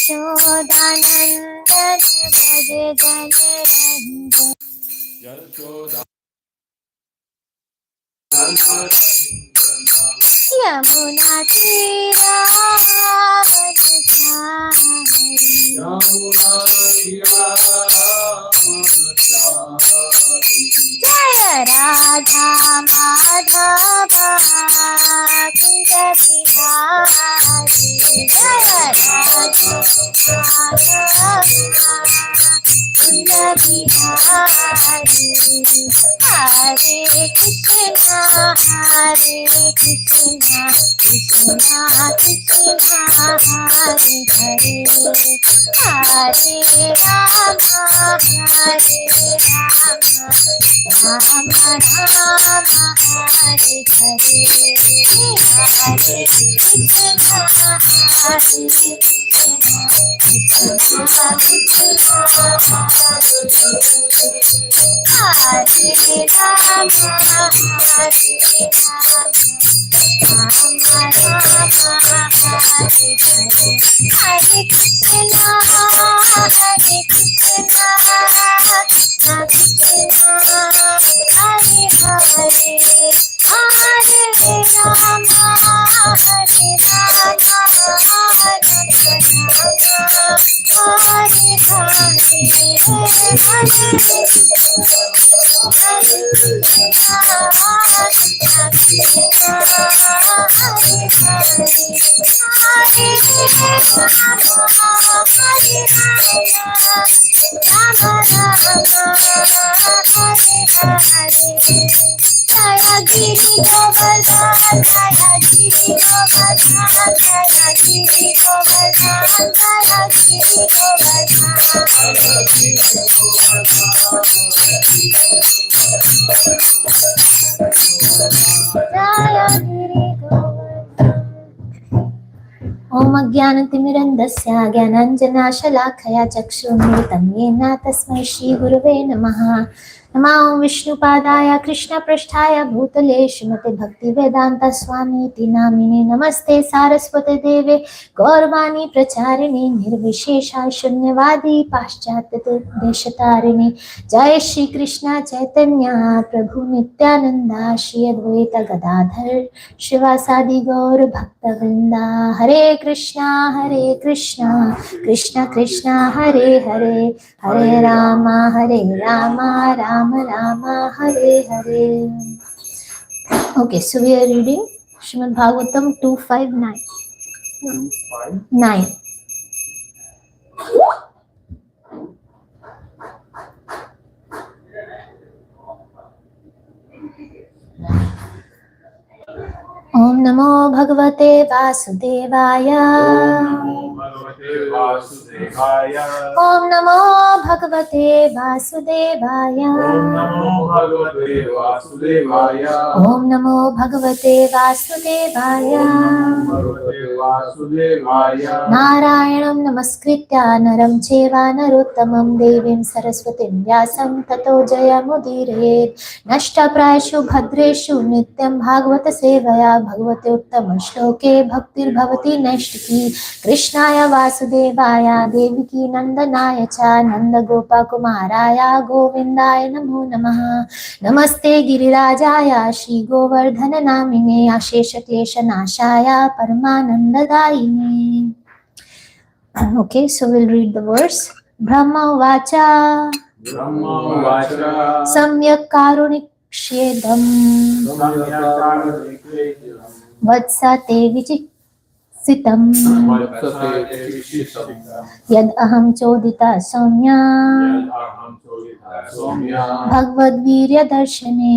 यशोदानन्दन भज जनरञ्जन यमुना तीरावनचारि जय राधा माधव कुंज बिहारी जय राधा माधव कुंज बिहारी हरे कृष्णा कृष्णा कृष्णा हरे हरे हरे राम राम राम हरे हरे हरे कृष्णा कृष्णा हरे राम हरे कृष्णा हरे कृष्णा कृष्णा कृष्णा हरे हरे हरे राम हरे राम हरे Jaya Giri Govardhan, Jaya Giri Govardhan, Jaya Giri Govardhan, Jaya Giri Om Ajnanatimirandasya Jnananjanashalakhaya Chakshurmilitam Yena Tasmai Shri Gurave Namaha Namo Vishnupadaya Krishna Prasthaya Bhutale Srimate Bhaktivedanta Swami Iti Namine Namaste Saraswate Deve Gaurvani Pracharini Nirvishesha Shunyavadi Paschatya Deshatarine Jai Shri Krishna Chaitanya Prabhu Nityananda Shri Advaita Gadadhar Shivasadi Gaur Bhaktavrinda Hare Krishna Krishna Krishna Hare Hare Hare Rama Rama Rama Hare Hare. Okay, so we are reading Srimad Bhagavatam 259. Om Namo Bhagavate Vasudevaya. Om Namo Bhagavate Vasudevaya. Om Namo Bhagavate Vasudevaya. Narayanam Namaskritya Naram Cheva Narottamam Devim Saraswatim Vyasam Tato Jayamudire Nashta Prayashu Bhadreshu Nityam Bhagavata Sevaya Bhagavate Uttama Shloke Bhaktir Bhavati Nashtiki Krishnaya Vasudevaya Deviki Nandanaya Cha Nanda Gopa Kumaraya Govindaya Namo Namaha Namaste Girirajaya Shri Govardhana Namine Ashesha Klesha Nashaya Paramananda Daine. Okay, so we'll read the verse. Brahma Vacha Samyak Karunik Shedam Vatsate Vichiksitam Yad Aham Chodita Soumya Bhagavad Virya Darshane.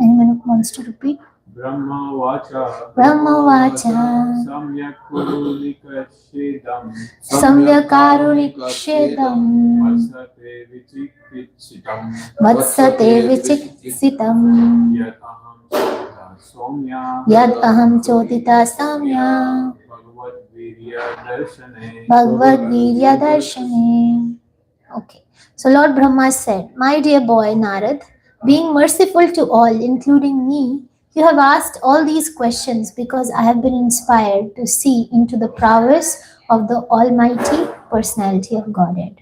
Anyone who wants to repeat? Brahma Vacha Samyak Karunikshedam Vatsate Vichiksitam Yad Aham Chodita Soumya Bhagavad Virya Darshane. Okay, so Lord Brahma said, my dear boy Narad, being merciful to all, including me, You have asked all these questions because I have been inspired to see into the prowess of the Almighty Personality of Godhead.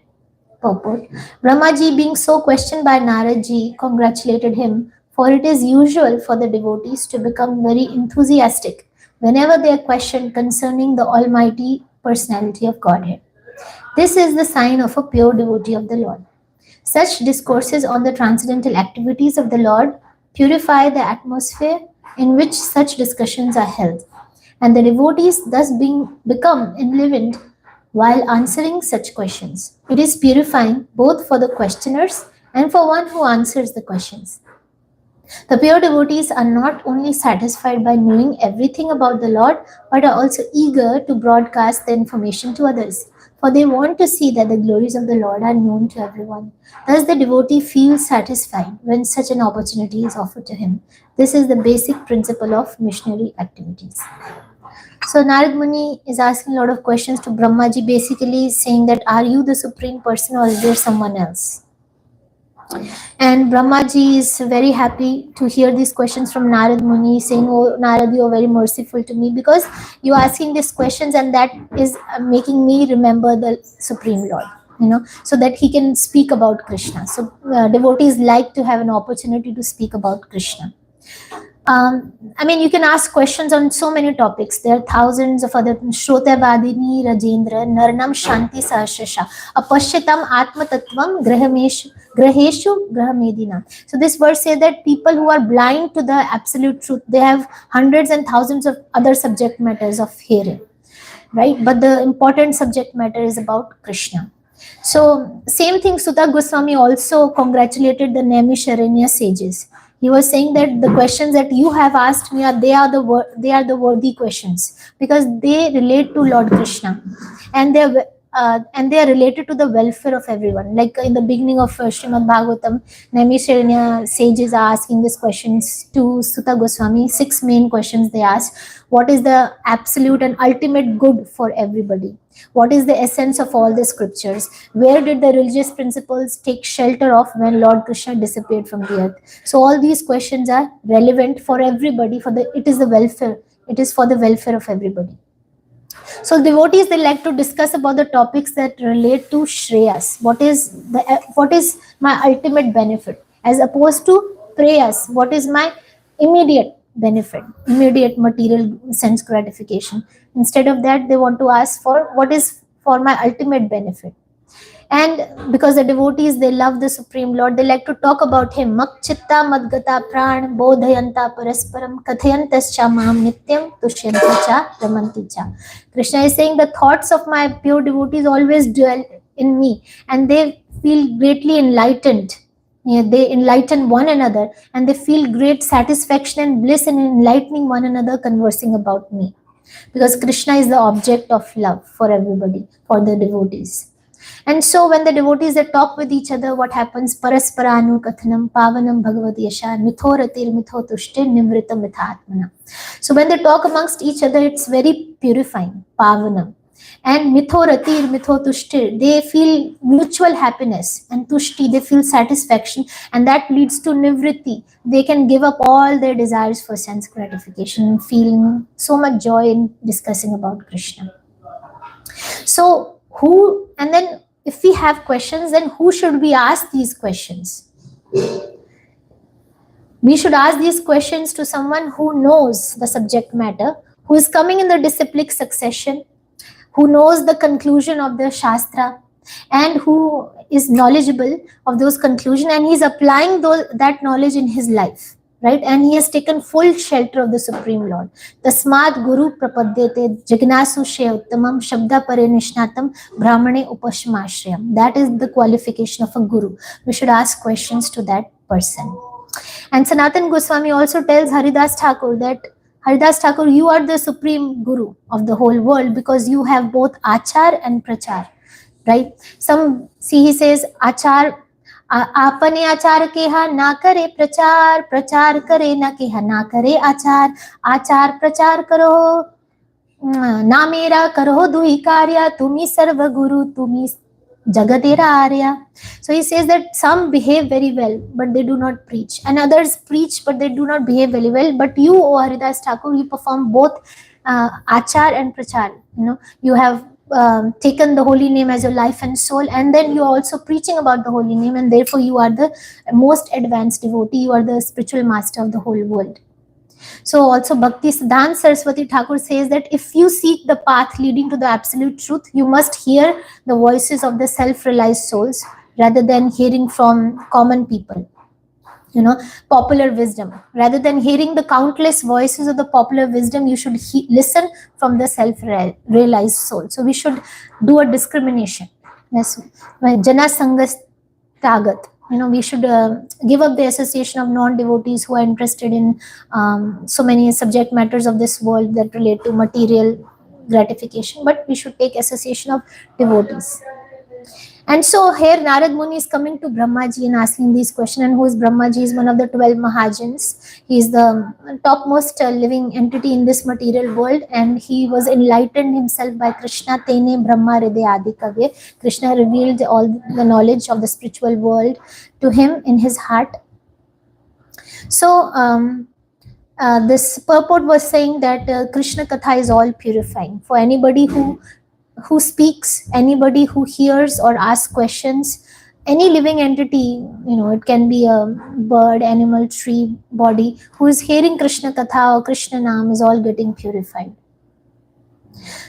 Purport. Brahmaji, being so questioned by Naradji, congratulated him, for it is usual for the devotees to become very enthusiastic whenever they are questioned concerning the Almighty Personality of Godhead. This is the sign of a pure devotee of the Lord. Such discourses on the transcendental activities of the Lord purify the atmosphere in which such discussions are held, and the devotees thus become enlivened while answering such questions. It is purifying both for the questioners and for one who answers the questions. The pure devotees are not only satisfied by knowing everything about the Lord, but are also eager to broadcast the information to others, for they want to see that the glories of the Lord are known to everyone. Thus, the devotee feels satisfied when such an opportunity is offered to him. This is the basic principle of missionary activities. So Narad Muni is asking a lot of questions to Brahmaji, basically saying that, are you the supreme person or is there someone else? And Brahmaji is very happy to hear these questions from Narad Muni, saying, oh Narad, you are very merciful to me because you are asking these questions, and that is making me remember the Supreme Lord, so that he can speak about Krishna. So devotees like to have an opportunity to speak about Krishna. You can ask questions on so many topics. There are thousands of other. Shrotavadini Rajendra Narnam Shanti Sahasrasha Apashyatam Atma Tattvam Graheshu Grahamedina. So this verse says that people who are blind to the absolute truth, they have hundreds and thousands of other subject matters of hearing, right? But the important subject matter is about Krishna. So same thing, Sutta Goswami also congratulated the Naimisharanya sages. He was saying that the questions that you have asked me they are the worthy questions, because they relate to Lord Krishna, and they are related to the welfare of everyone. Like in the beginning of Srimad Bhagavatam, Naimisharanya sages are asking these questions to Sutta Goswami. 6 main questions they asked. What is the absolute and ultimate good for everybody? What is the essence of all the scriptures? Where did the religious principles take shelter of when Lord Krishna disappeared from the earth? So all these questions are relevant for everybody. It is the welfare. It is for the welfare of everybody. So devotees, they like to discuss about the topics that relate to Shreyas. What is my ultimate benefit, as opposed to Preyas? What is my immediate benefit, immediate material sense gratification? Instead of that, they want to ask for what is for my ultimate benefit. And because the devotees, they love the Supreme Lord, they like to talk about him. Makchitta madgata pran bodhayanta parasparam kathayantascha maham nityam tushyantacha ramanticha. Krishna is saying the thoughts of my pure devotees always dwell in me, and they feel greatly enlightened. They enlighten one another, and they feel great satisfaction and bliss in enlightening one another, conversing about me. Because Krishna is the object of love for everybody, for the devotees. And so when the devotees, they talk with each other, what happens? Parasparanu kathanam pavanam bhagavad yasha mithoratir mithotushtir nimritam mithatmana. So when they talk amongst each other, it's very purifying, pavanam. And mithoratir mithotushtir, they feel mutual happiness, and tushti, they feel satisfaction, and that leads to nivritti. They can give up all their desires for sense gratification, feeling so much joy in discussing about Krishna. So then if we have questions, then who should we ask these questions? We should ask these questions to someone who knows the subject matter, who is coming in the disciplic succession, who knows the conclusion of the Shastra, and who is knowledgeable of those conclusions, and he's applying that knowledge in his life. Right? And he has taken full shelter of the Supreme Lord. Tasmad Guru Prapadyate Jignasu Shayuttamam Shabda Pare Nishnatam Brahmane Upashmashrayam. That is the qualification of a Guru. We should ask questions to that person. And Sanatan Goswami also tells Haridas Thakur that, Haridas Thakur, you are the Supreme Guru of the whole world, because you have both Achar and Prachar. Right? He says, Achar, आपने आचार केहा ना करे प्रचार, प्रचार करे ना केहा ना करे आचार, आचार प्रचार करो ना मेरा करो दुही कार्य, तुम्ही सर्व गुरु तुम्ही Jagadera Arya. So he says that some behave very well, but they do not preach, and others preach, but they do not behave very well. But you, O Haridas Thakur, you perform both achar and prachar. You have taken the holy name as your life and soul, and then you are also preaching about the holy name, and therefore you are the most advanced devotee. You are the spiritual master of the whole world. So also Bhakti Siddhanta Saraswati Thakur says that if you seek the path leading to the absolute truth, you must hear the voices of the self-realized souls rather than hearing from common people. Popular wisdom. Rather than hearing the countless voices of the popular wisdom, you should listen from the self-realized soul. So we should do a discrimination. Yes. Jana Sangas Tagat. We should give up the association of non-devotees who are interested in so many subject matters of this world that relate to material gratification, but we should take association of devotees. And so here Narad Muni is coming to Brahmaji and asking these questions. And who is Brahmaji? Is one of the 12 Mahajans. He is the topmost living entity in this material world, and he was enlightened himself by Krishna. Tene Brahma Hriday Adi Kavye. Krishna revealed all the knowledge of the spiritual world to him in his heart. So this purport was saying that Krishna Katha is all purifying. For anybody who speaks, anybody who hears or asks questions, any living entity, it can be a bird, animal, tree, body, who is hearing Krishna Katha or Krishna Nam is all getting purified.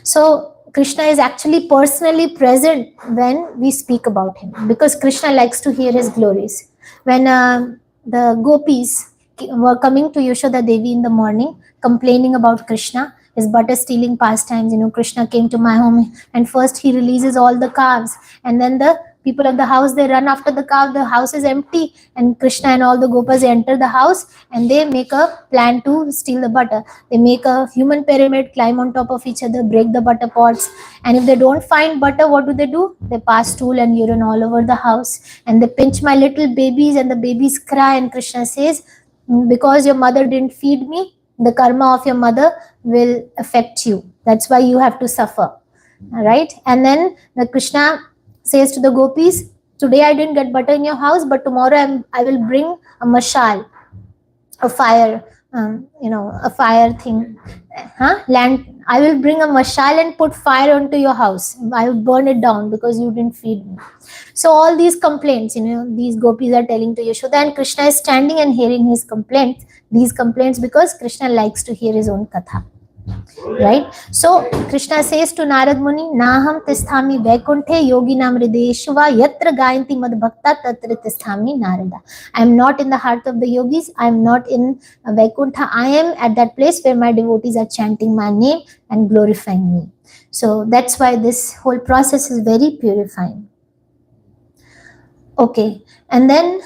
So Krishna is actually personally present when we speak about him, because Krishna likes to hear his glories. When the gopis were coming to Yashoda Devi in the morning complaining about Krishna, his butter stealing pastimes, Krishna came to my home, and first he releases all the calves, and then the people of the house, they run after the calf. The house is empty, and Krishna and all the gopas enter the house, and they make a plan to steal the butter. They make a human pyramid, climb on top of each other, break the butter pots, and if they don't find butter, what do? They pass stool and urine all over the house, and they pinch my little babies, and the babies cry, and Krishna says, because your mother didn't feed me, the karma of your mother will affect you. That's why you have to suffer. All right. And then the Krishna says to the gopis, today I didn't get butter in your house, but tomorrow I will bring a mashal, a fire, a fire thing. Land. I will bring a mashal and put fire onto your house. I will burn it down because you didn't feed me. So all these complaints, these gopis are telling to Yashoda, and Krishna is standing and hearing his complaints. These complaints because Krishna likes to hear his own katha. Right? So Krishna says to Narad Muni, Naham tisthami vaikunthe yoginam hrideshva yatra gayanti mad bhakta tatra tisthami Narada. I am not in the heart of the yogis. I am not in Vaikuntha. I am at that place where my devotees are chanting my name and glorifying me. So that's why this whole process is very purifying. Okay. And then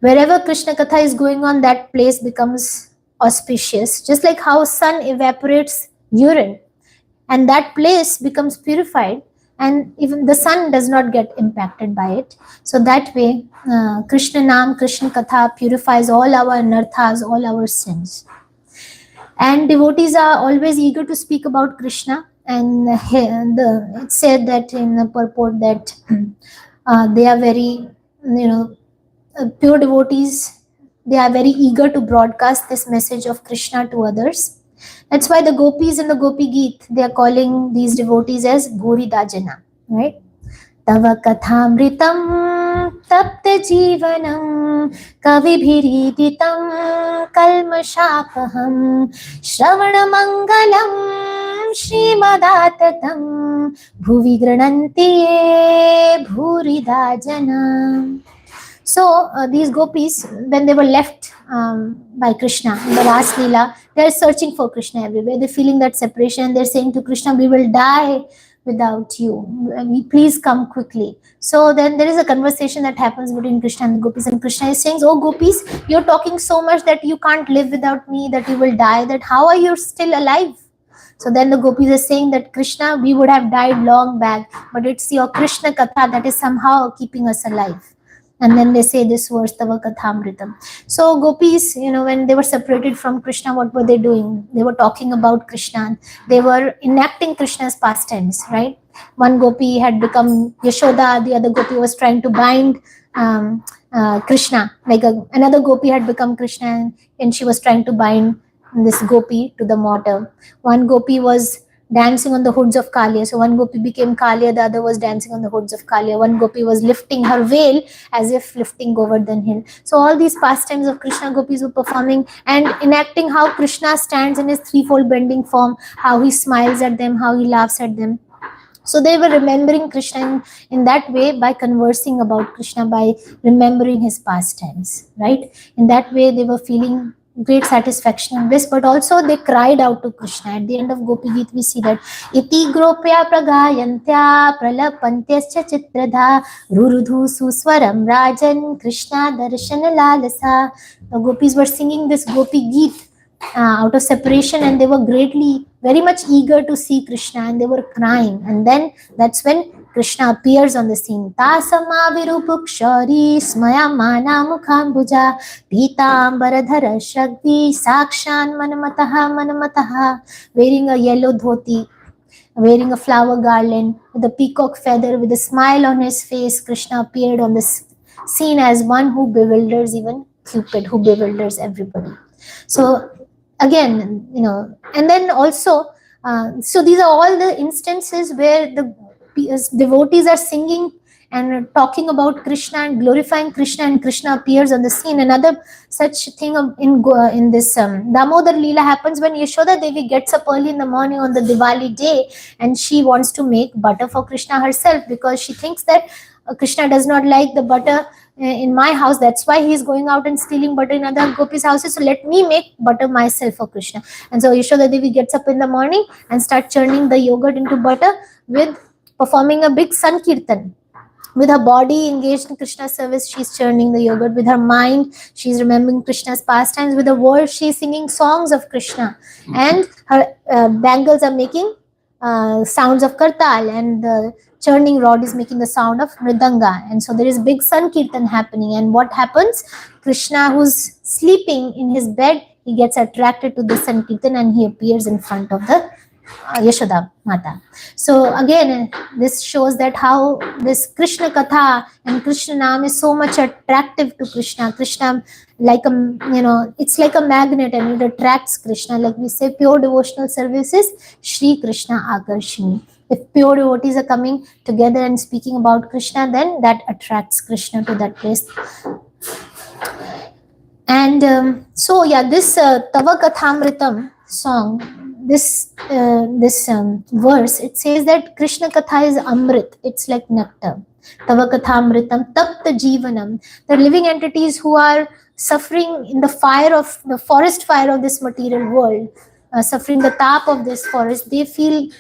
wherever Krishna Katha is going on, that place becomes auspicious, just like how sun evaporates urine, and that place becomes purified, and even the sun does not get impacted by it. So that way, Krishna Nam, Krishna Katha purifies all our anarthas, all our sins. And devotees are always eager to speak about Krishna, and it's said that in the purport that they are very, pure devotees. They are very eager to broadcast this message of Krishna to others. That's why the gopis in the Gopi Geet, they are calling these devotees as Gori Dajana, right? Tava kathamritam tapta jivanam kavibhiriditam kalmashapaham shravana mangalam shrimadatam bhuvi grananti ye bhuri dajana. So these gopis, when they were left by Krishna in the last Leela, they are searching for Krishna everywhere. They're feeling that separation. They're saying to Krishna, we will die without you. Please come quickly. So then there is a conversation that happens between Krishna and the gopis, and Krishna is saying, oh gopis, you're talking so much that you can't live without me, that you will die, that how are you still alive? So then the gopis are saying that Krishna, we would have died long back, but it's your Krishna Katha that is somehow keeping us alive. And then they say this verse, Tava Kathamritam. So gopis, when they were separated from Krishna, what were they doing? They were talking about Krishna. They were enacting Krishna's pastimes, right? One gopi had become Yashoda, the other gopi was trying to bind Krishna. Like another gopi had become Krishna, and she was trying to bind this gopi to the mortar. One gopi was dancing on the hoods of Kalia. So one gopi became Kalia, the other was dancing on the hoods of Kalia. One gopi was lifting her veil as if lifting Govardhan hill. So all these pastimes of Krishna gopis were performing and enacting how Krishna stands in his threefold bending form, how he smiles at them, how he laughs at them. So they were remembering Krishna in that way by conversing about Krishna, by remembering his pastimes, right? In that way, they were feeling great satisfaction in this, but also they cried out to Krishna. At the end of Gopi Geet, we see that iti gropya pragayantya pralapantyascha chitradha rurudhu suswaram rajan Krishna darshana lalasa. The gopis were singing this Gopi Geet out of separation, and they were very much eager to see Krishna, and they were crying. And then that's when Krishna appears on the scene. Tasama virupukshari smaya mana mukhambuja pitambaradhara shakti sakshan manamataha, wearing a yellow dhoti, wearing a flower garland with a peacock feather, with a smile on his face. Krishna appeared on the scene as one who bewilders even Cupid, who bewilders everybody. So again, and then also, so these are all the instances where the devotees are singing and talking about Krishna and glorifying Krishna, and Krishna appears on the scene. Another such thing in this Damodar Leela happens when Yashoda Devi gets up early in the morning on the Diwali day, and she wants to make butter for Krishna herself, because she thinks that Krishna does not like the butter in my house. That's why he's going out and stealing butter in other gopis' houses. So let me make butter myself for Krishna. And so Yashoda Devi gets up in the morning and starts churning the yogurt into butter with performing a big Sankirtan. With her body engaged in Krishna's service, she's churning the yogurt. With her mind, she's remembering Krishna's pastimes. With her words, she's singing songs of Krishna. And her bangles are making sounds of kartal, and the churning rod is making the sound of mridanga. And so there is big Sankirtan happening. And what happens? Krishna, who's sleeping in his bed, he gets attracted to the Sankirtan and he appears in front of the Yashoda Mata. So again, this shows that how this Krishna Katha and Krishna Nam is so much attractive to Krishna. Krishna, like it's like a magnet, and it attracts Krishna. Like we say, pure devotional services, Shri Krishna Akarshini. If pure devotees are coming together and speaking about Krishna, then that attracts Krishna to that place. And so yeah, this Tava Kathamritam song, this verse, it says that Krishna Katha is Amrit. It's like nectar. Tava Kathamritam Tapta Jivanam. The living entities who are suffering in the forest fire of this material world, suffering the tap of this forest, they feel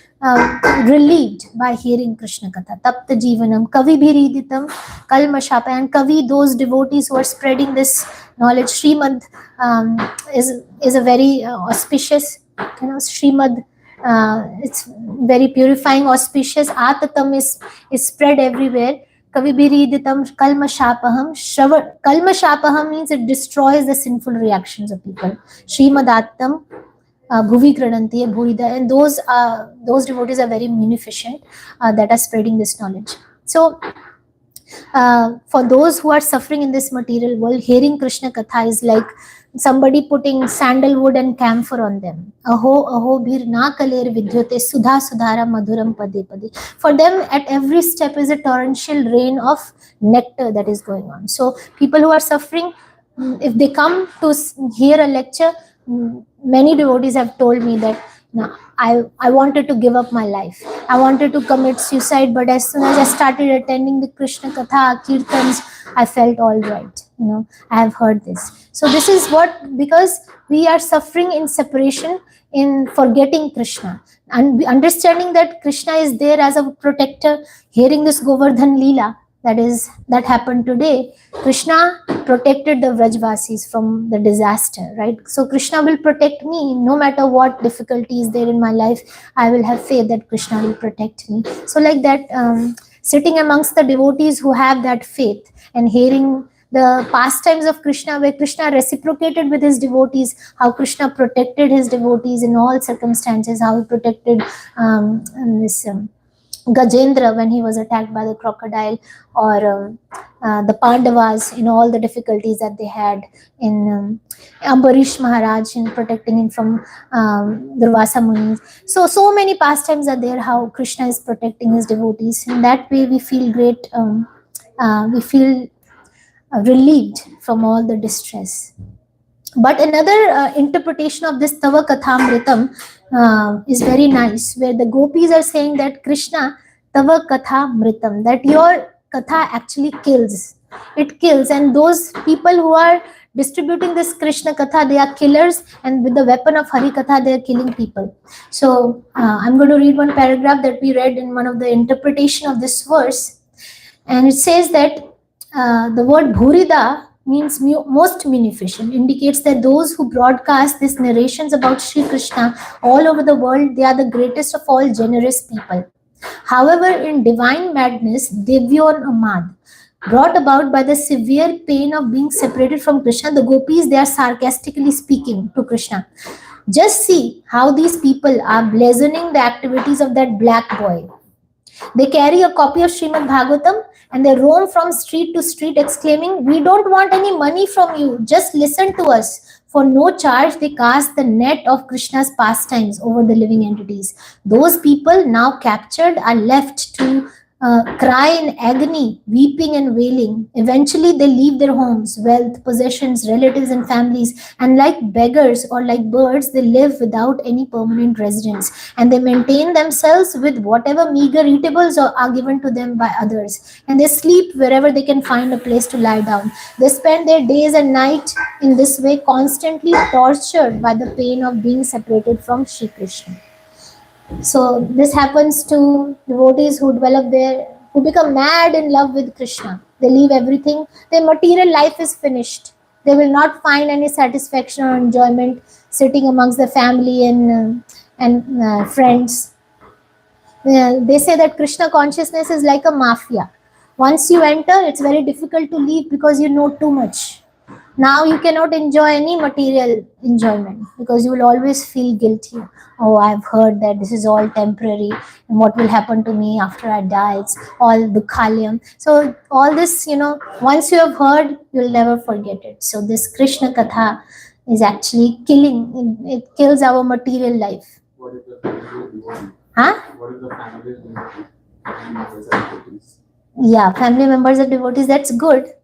relieved by hearing Krishna Katha. Tapta Jivanam Kavi Bhiriditam Kalmashapa. And Kavi, those devotees who are spreading this knowledge, Srimad is a very auspicious, Srimad, it's very purifying, auspicious. Atatam is spread everywhere. Kavibiriditam kalmashapaham. Kalmashapaham means it destroys the sinful reactions of people. Srimadatam bhuvi krananti bhurida. And those devotees are very munificent that are spreading this knowledge. So for those who are suffering in this material world, hearing Krishna Katha is like somebody putting sandalwood and camphor on them. Aho aho bhir na kaler vidyote sudha sudhara madhuram pade pade. For them, at every step is a torrential rain of nectar that is going on. So people who are suffering, if they come to hear a lecture, many devotees have told me that, no, I wanted to give up my life. I wanted to commit suicide, but as soon as I started attending the Krishna Katha, Kirtans, I felt all right. I have heard this. So this is what, because we are suffering in separation, in forgetting Krishna. And understanding that Krishna is there as a protector, hearing this Govardhan Leela, that happened today. Krishna protected the Vrajvasis from the disaster, right? So Krishna will protect me no matter what difficulty is there in my life. I will have faith that Krishna will protect me. So like that, sitting amongst the devotees who have that faith and hearing the pastimes of Krishna, where Krishna reciprocated with his devotees, how Krishna protected his devotees in all circumstances, how he protected this Gajendra when he was attacked by the crocodile, or the Pandavas in all the difficulties that they had, in Ambarish Maharaj in protecting him from Durvasa Muni. So many pastimes are there how Krishna is protecting his devotees. In that way, we feel great. We feel relieved from all the distress. But another interpretation of this Tava Kathamritam is very nice, where the gopis are saying that Krishna, Tava Kathamritam, that your Katha actually kills. It kills, and those people who are distributing this Krishna Katha, they are killers, and with the weapon of Hari Katha, they are killing people. So I'm going to read one paragraph that we read in one of the interpretation of this verse, and it says that the word Bhurida means most munificent, indicates that those who broadcast these narrations about Sri Krishna all over the world, they are the greatest of all generous people. However, in divine madness, Devyon Amad, brought about by the severe pain of being separated from Krishna, the gopis, they are sarcastically speaking to Krishna. Just see how these people are blazoning the activities of that black boy. They carry a copy of Srimad Bhagavatam and they roam from street to street exclaiming, "We don't want any money from you, just listen to us." For no charge, they cast the net of Krishna's pastimes over the living entities. Those people now captured are left to cry in agony, weeping and wailing. Eventually, they leave their homes, wealth, possessions, relatives, and families, and like beggars or like birds, they live without any permanent residence, and they maintain themselves with whatever meager eatables are given to them by others, and they sleep wherever they can find a place to lie down. They spend their days and night in this way, constantly tortured by the pain of being separated from Shri Krishna. So this happens to devotees who develop who become mad in love with Krishna. They leave everything. Their material life is finished. They will not find any satisfaction or enjoyment sitting amongst the family and friends. They say that Krishna consciousness is like a mafia. Once you enter, it's very difficult to leave because you know too much. Now you cannot enjoy any material enjoyment because you will always feel guilty. Oh, I've heard that this is all temporary, and what will happen to me after I die? It's all dukhalyam. So all this, once you have heard, you'll never forget it. So this Krishna Katha is actually killing. It kills our material life. What is the family? Huh? What is the family members of devotees? Yeah, family members of devotees, that's good.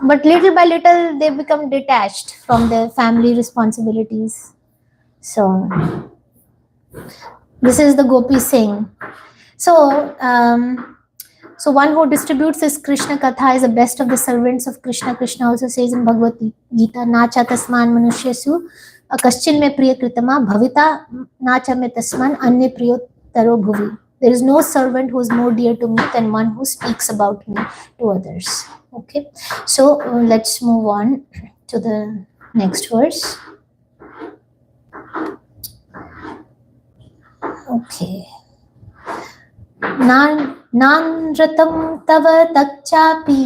But little by little, they become detached from their family responsibilities. So, this is the Gopi saying. So, so one who distributes this Krishna Katha is the best of the servants of Krishna. Krishna also says in Bhagavad Gita, "Nacha tasman manusyasu akaschin me priya kritama bhavita nacha me tasman anye priyo taro bhuvi." There is no servant who is more dear to me than one who speaks about me to others. Okay, so let's move on to the next verse. Okay. Nanratam tava takchapi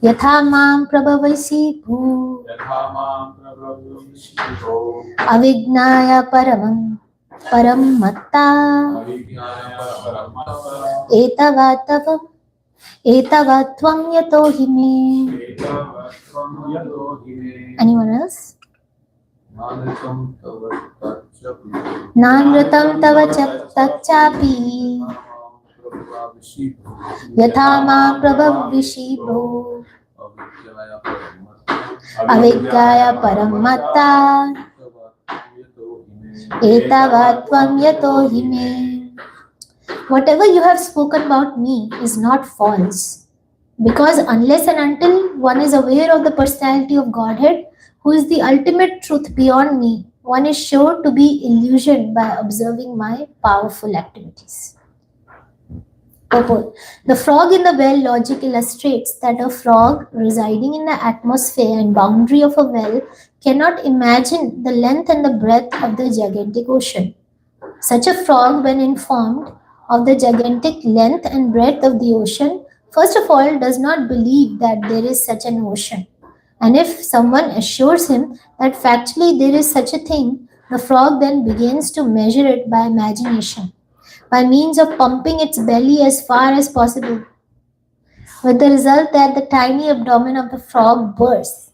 yatha mam prabhavasi bhu avignaya param matta etavatvam yato hime. Anyone else? Nanratam tava takchapi yatha ma prabhavishibho aviggaya paramatta etavatvam yato hime. Whatever you have spoken about me is not false, because unless and until one is aware of the personality of Godhead, who is the ultimate truth beyond me, one is sure to be illusioned by observing my powerful activities. Purport. The frog in the well logic illustrates that a frog residing in the atmosphere and boundary of a well cannot imagine the length and the breadth of the gigantic ocean. Such a frog, when informed of the gigantic length and breadth of the ocean, first of all does not believe that there is such an ocean. And if someone assures him that factually there is such a thing, the frog then begins to measure it by imagination, by means of pumping its belly as far as possible, with the result that the tiny abdomen of the frog bursts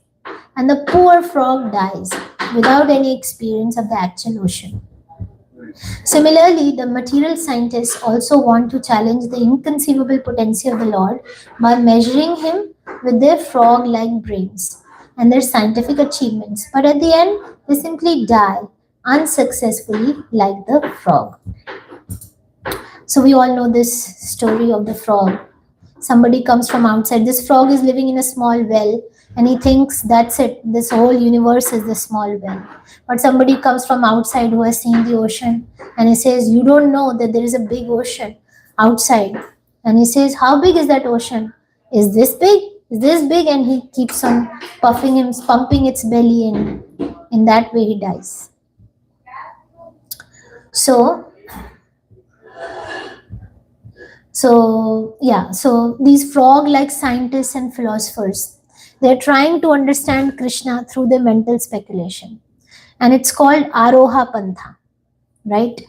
and the poor frog dies without any experience of the actual ocean. Similarly, the material scientists also want to challenge the inconceivable potency of the Lord by measuring him with their frog like brains and their scientific achievements, but at the end, they simply die unsuccessfully like the frog. So, we all know this story of the frog. Somebody comes from outside. This frog is living in a small well and he thinks that's it. This whole universe is the small well. But somebody comes from outside who has seen the ocean and he says, you don't know that there is a big ocean outside. And he says, how big is that ocean? Is this big? Is this big? And he keeps on pumping its belly, and in that way he dies. So these frog-like scientists and philosophers, they're trying to understand Krishna through their mental speculation. And it's called Aroha Pantha, right?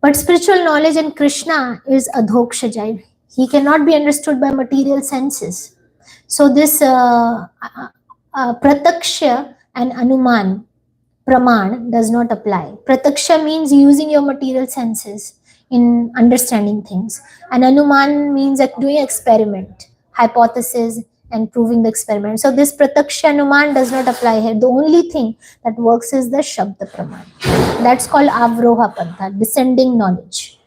But spiritual knowledge in Krishna is Adhokshajai. He cannot be understood by material senses. So this Prataksha and Anuman, Praman does not apply. Prataksha means using your material senses in understanding things. And Anuman means doing experiment, hypothesis, and proving the experiment. So this Prataksha Anuman does not apply here. The only thing that works is the Shabda Praman. That's called Avroha Pantha, descending knowledge.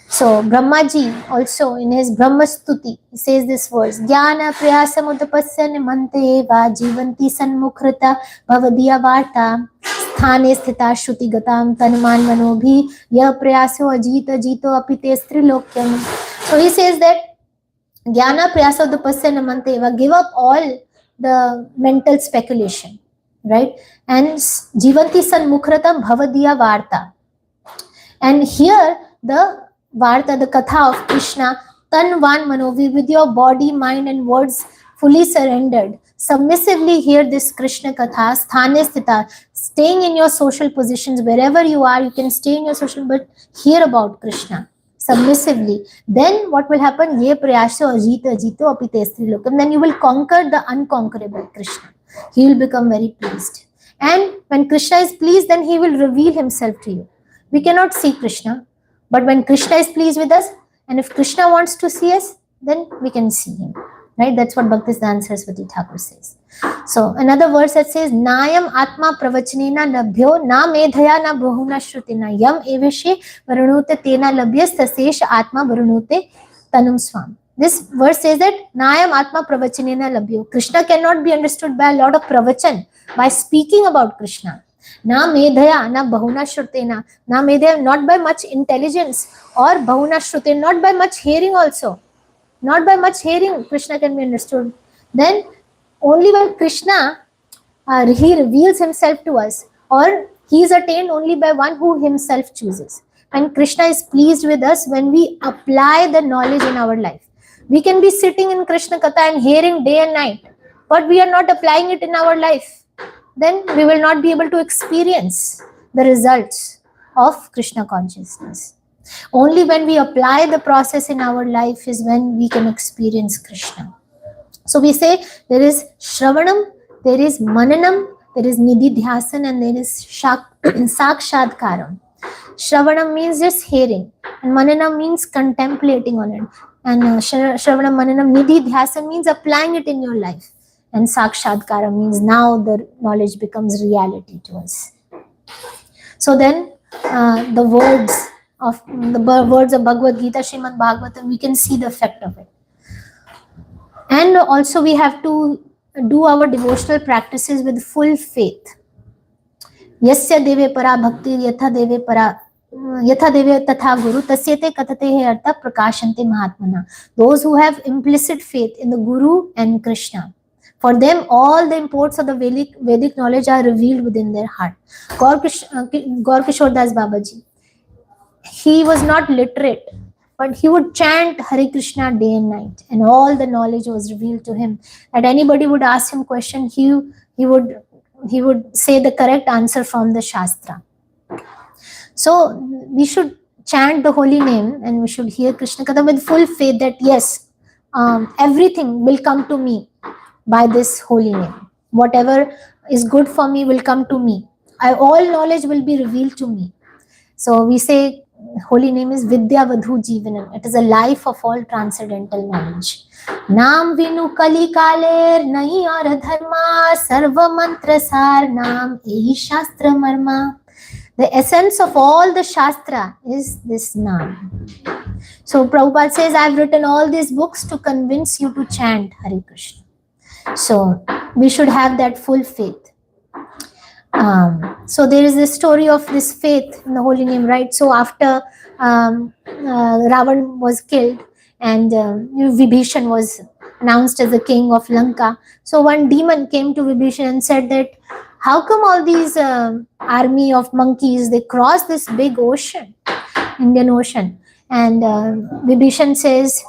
So Brahmaji also in his Brahma Stuti, he says this verse, Jnana priyasam udapasya nimante va jivanti sanmukhrita bhavadiya varta sthane sthita shruti gatam tanuman manobhi ya priyasyo ajita jito apite strilokyam. So he says that Jnana priyasa udapasya nimante va, give up all the mental speculation, right? And jivanti sanmukhrita bhavadiya varta. And here the Varta, the Katha of Krishna, Tanvan Manovi, with your body, mind and words fully surrendered. Submissively hear this Krishna Katha, Sthane Sthita, staying in your social positions, wherever you are, you can stay in your social, but hear about Krishna submissively. Then what will happen? Ye prayasya ajita jito apite strilokam. Then you will conquer the unconquerable Krishna. He will become very pleased. And when Krishna is pleased, then he will reveal himself to you. We cannot see Krishna. But when Krishna is pleased with us, and if Krishna wants to see us, then we can see him. Right? That's what Bhaktisiddhanta Saraswati Thakur says. So another verse that says, Nayam Atma Pravachanena Labhyo Na Medhaya Na Bahuna Shrutina Yam Eveshe Varunute Tena Labhyas Tasesh Atma Varunute Tanum Swam. This verse says that Nayam Atma Pravachanena Labhyo. Krishna cannot be understood by a lot of pravachan, by speaking about Krishna. Na medhaya, na bahuna shrutena, na medhaya, not by much intelligence, or bahuna shrutena, not by much hearing also. Not by much hearing, Krishna can be understood. Then only when Krishna, he reveals himself to us, or he is attained only by one who himself chooses. And Krishna is pleased with us when we apply the knowledge in our life. We can be sitting in Krishna Katha and hearing day and night, but we are not applying it in our life. Then we will not be able to experience the results of Krishna consciousness. Only when we apply the process in our life is when we can experience Krishna. So we say there is Shravanam, there is Mananam, there is Nididhyasan, and there is Sakshadkaram. Shravanam means just hearing, and Mananam means contemplating on it. And Shravanam, Mananam, Nididhyasan means applying it in your life. And Sakshadkara means now the knowledge becomes reality to us. So then the words of Bhagavad Gita, Srimad Bhagavatam, we can see the effect of it. And also we have to do our devotional practices with full faith. Yasya deve para bhakti yatha deve tatha guru tasyate katate he artha prakashante mahatmana. Those who have implicit faith in the Guru and Krishna, for them, all the imports of the Vedic knowledge are revealed within their heart. Gaur Kishore Das Babaji, he was not literate, but he would chant Hare Krishna day and night, and all the knowledge was revealed to him. That anybody would ask him question, he would he would say the correct answer from the Shastra. So we should chant the holy name and we should hear Krishna Katha with full faith that yes, everything will come to me by this holy name. Whatever is good for me will come to me. All knowledge will be revealed to me. So we say holy name is Vidya Vadhu Jivanam. It is a life of all transcendental knowledge. Naam vinu kali kaler nahi aur dharma sarva mantra sar naam ehi shastra marma. The essence of all the Shastra is this Naam. So Prabhupada says, I've written all these books to convince you to chant Hare Krishna. So we should have that full faith. So there is this story of this faith in the holy name, right? So after Ravan was killed and Vibhishan was announced as the king of Lanka. So one demon came to Vibhishan and said that, how come all these army of monkeys, they cross this big ocean, Indian Ocean? And Vibhishan says,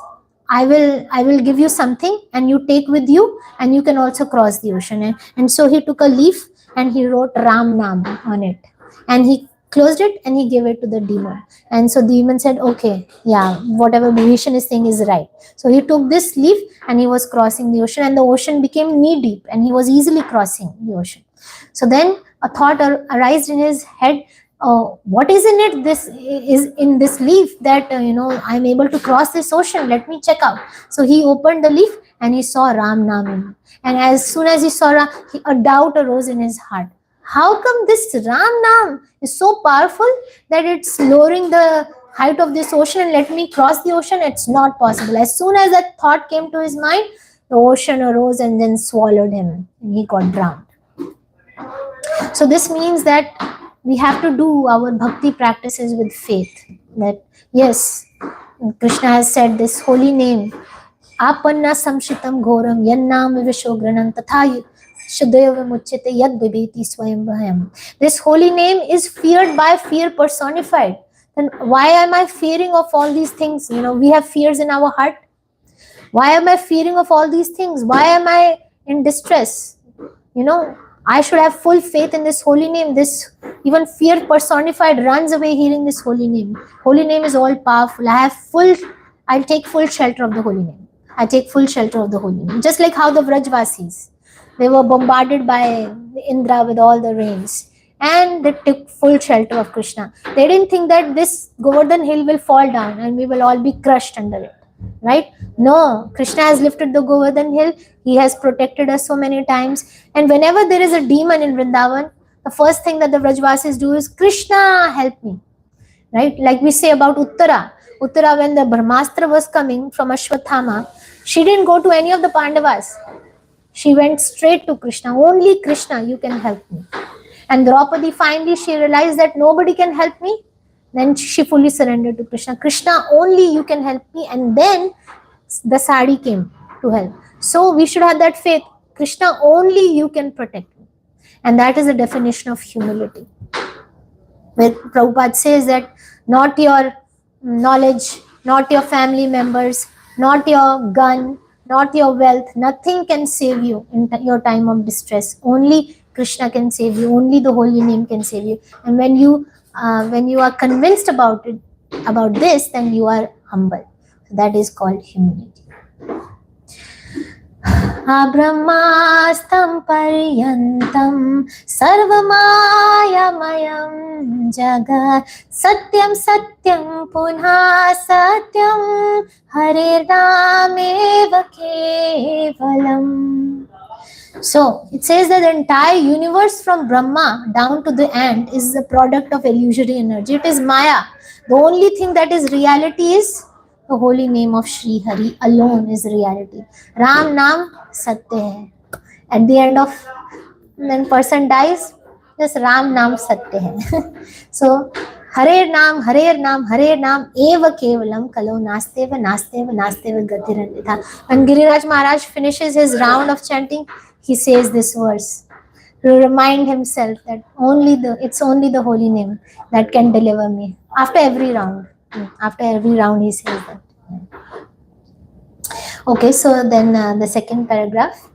I will give you something and you take with you and you can also cross the ocean. And so he took a leaf and he wrote Ram Nam on it. And he closed it and he gave it to the demon. And so the demon said, okay, yeah, whatever Vibhishan is saying is right. So he took this leaf and he was crossing the ocean, and the ocean became knee deep and he was easily crossing the ocean. So then a thought arose in his head, what is in it? This is in this leaf that I'm able to cross this ocean. Let me check out. So he opened the leaf and he saw Ram Nam in it. And as soon as he saw Ram, a doubt arose in his heart. How come this Ram Nam is so powerful that it's lowering the height of this ocean and let me cross the ocean? It's not possible. As soon as that thought came to his mind, the ocean arose and then swallowed him and he got drowned. So this means that we have to do our bhakti practices with faith. That yes, Krishna has said this holy name, Apanna samshitam ghoram yannam vivishogranam tatha shudeva muchyate yad vibheti swayam bhayam. This holy name is feared by fear personified. Then why am I fearing of all these things? We have fears in our heart. Why am I fearing of all these things? Why am I in distress? I should have full faith in this holy name. This even fear personified runs away hearing this holy name. Holy name is all powerful. I'll take full shelter of the holy name. I take full shelter of the holy name. Just like how the Vrajvasis, they were bombarded by Indra with all the rains and they took full shelter of Krishna. They didn't think that this Govardhan hill will fall down and we will all be crushed under it. Right? No, Krishna has lifted the Govardhan hill. He has protected us so many times. And whenever there is a demon in Vrindavan, the first thing that the Vrajvasis do is, Krishna, help me. Right? Like we say about Uttara. Uttara, when the Brahmastra was coming from Ashwathama, she didn't go to any of the Pandavas. She went straight to Krishna. Only Krishna, you can help me. And Draupadi, finally, she realized that nobody can help me. Then she fully surrendered to Krishna. Krishna, only you can help me. And then the sari came to help. So we should have that faith. Krishna, only you can protect me. And that is the definition of humility. Where Prabhupada says that not your knowledge, not your family members, not your gun, not your wealth, nothing can save you in your time of distress. Only Krishna can save you. Only the holy name can save you. And when you are convinced about this, then you are humble. So that is called humility. Brahmastam paryantam sarvamayam jagat satyam satyam punha satyam hare nameva kevalam. So it says that the entire universe from Brahma down to the ant is the product of illusory energy. It is Maya. The only thing that is reality is the holy name of Sri Hari alone is reality. Ram Nam Satya hai. At the end of when person dies, just Ram Nam Satya hai. So Hare Nam eva kevalam kalo nasteva gatirandita. When Giriraj Maharaj finishes his round of chanting, he says this verse to remind himself that it's only the holy name that can deliver me. After every round. After every round, he says that. Okay, so then the second paragraph.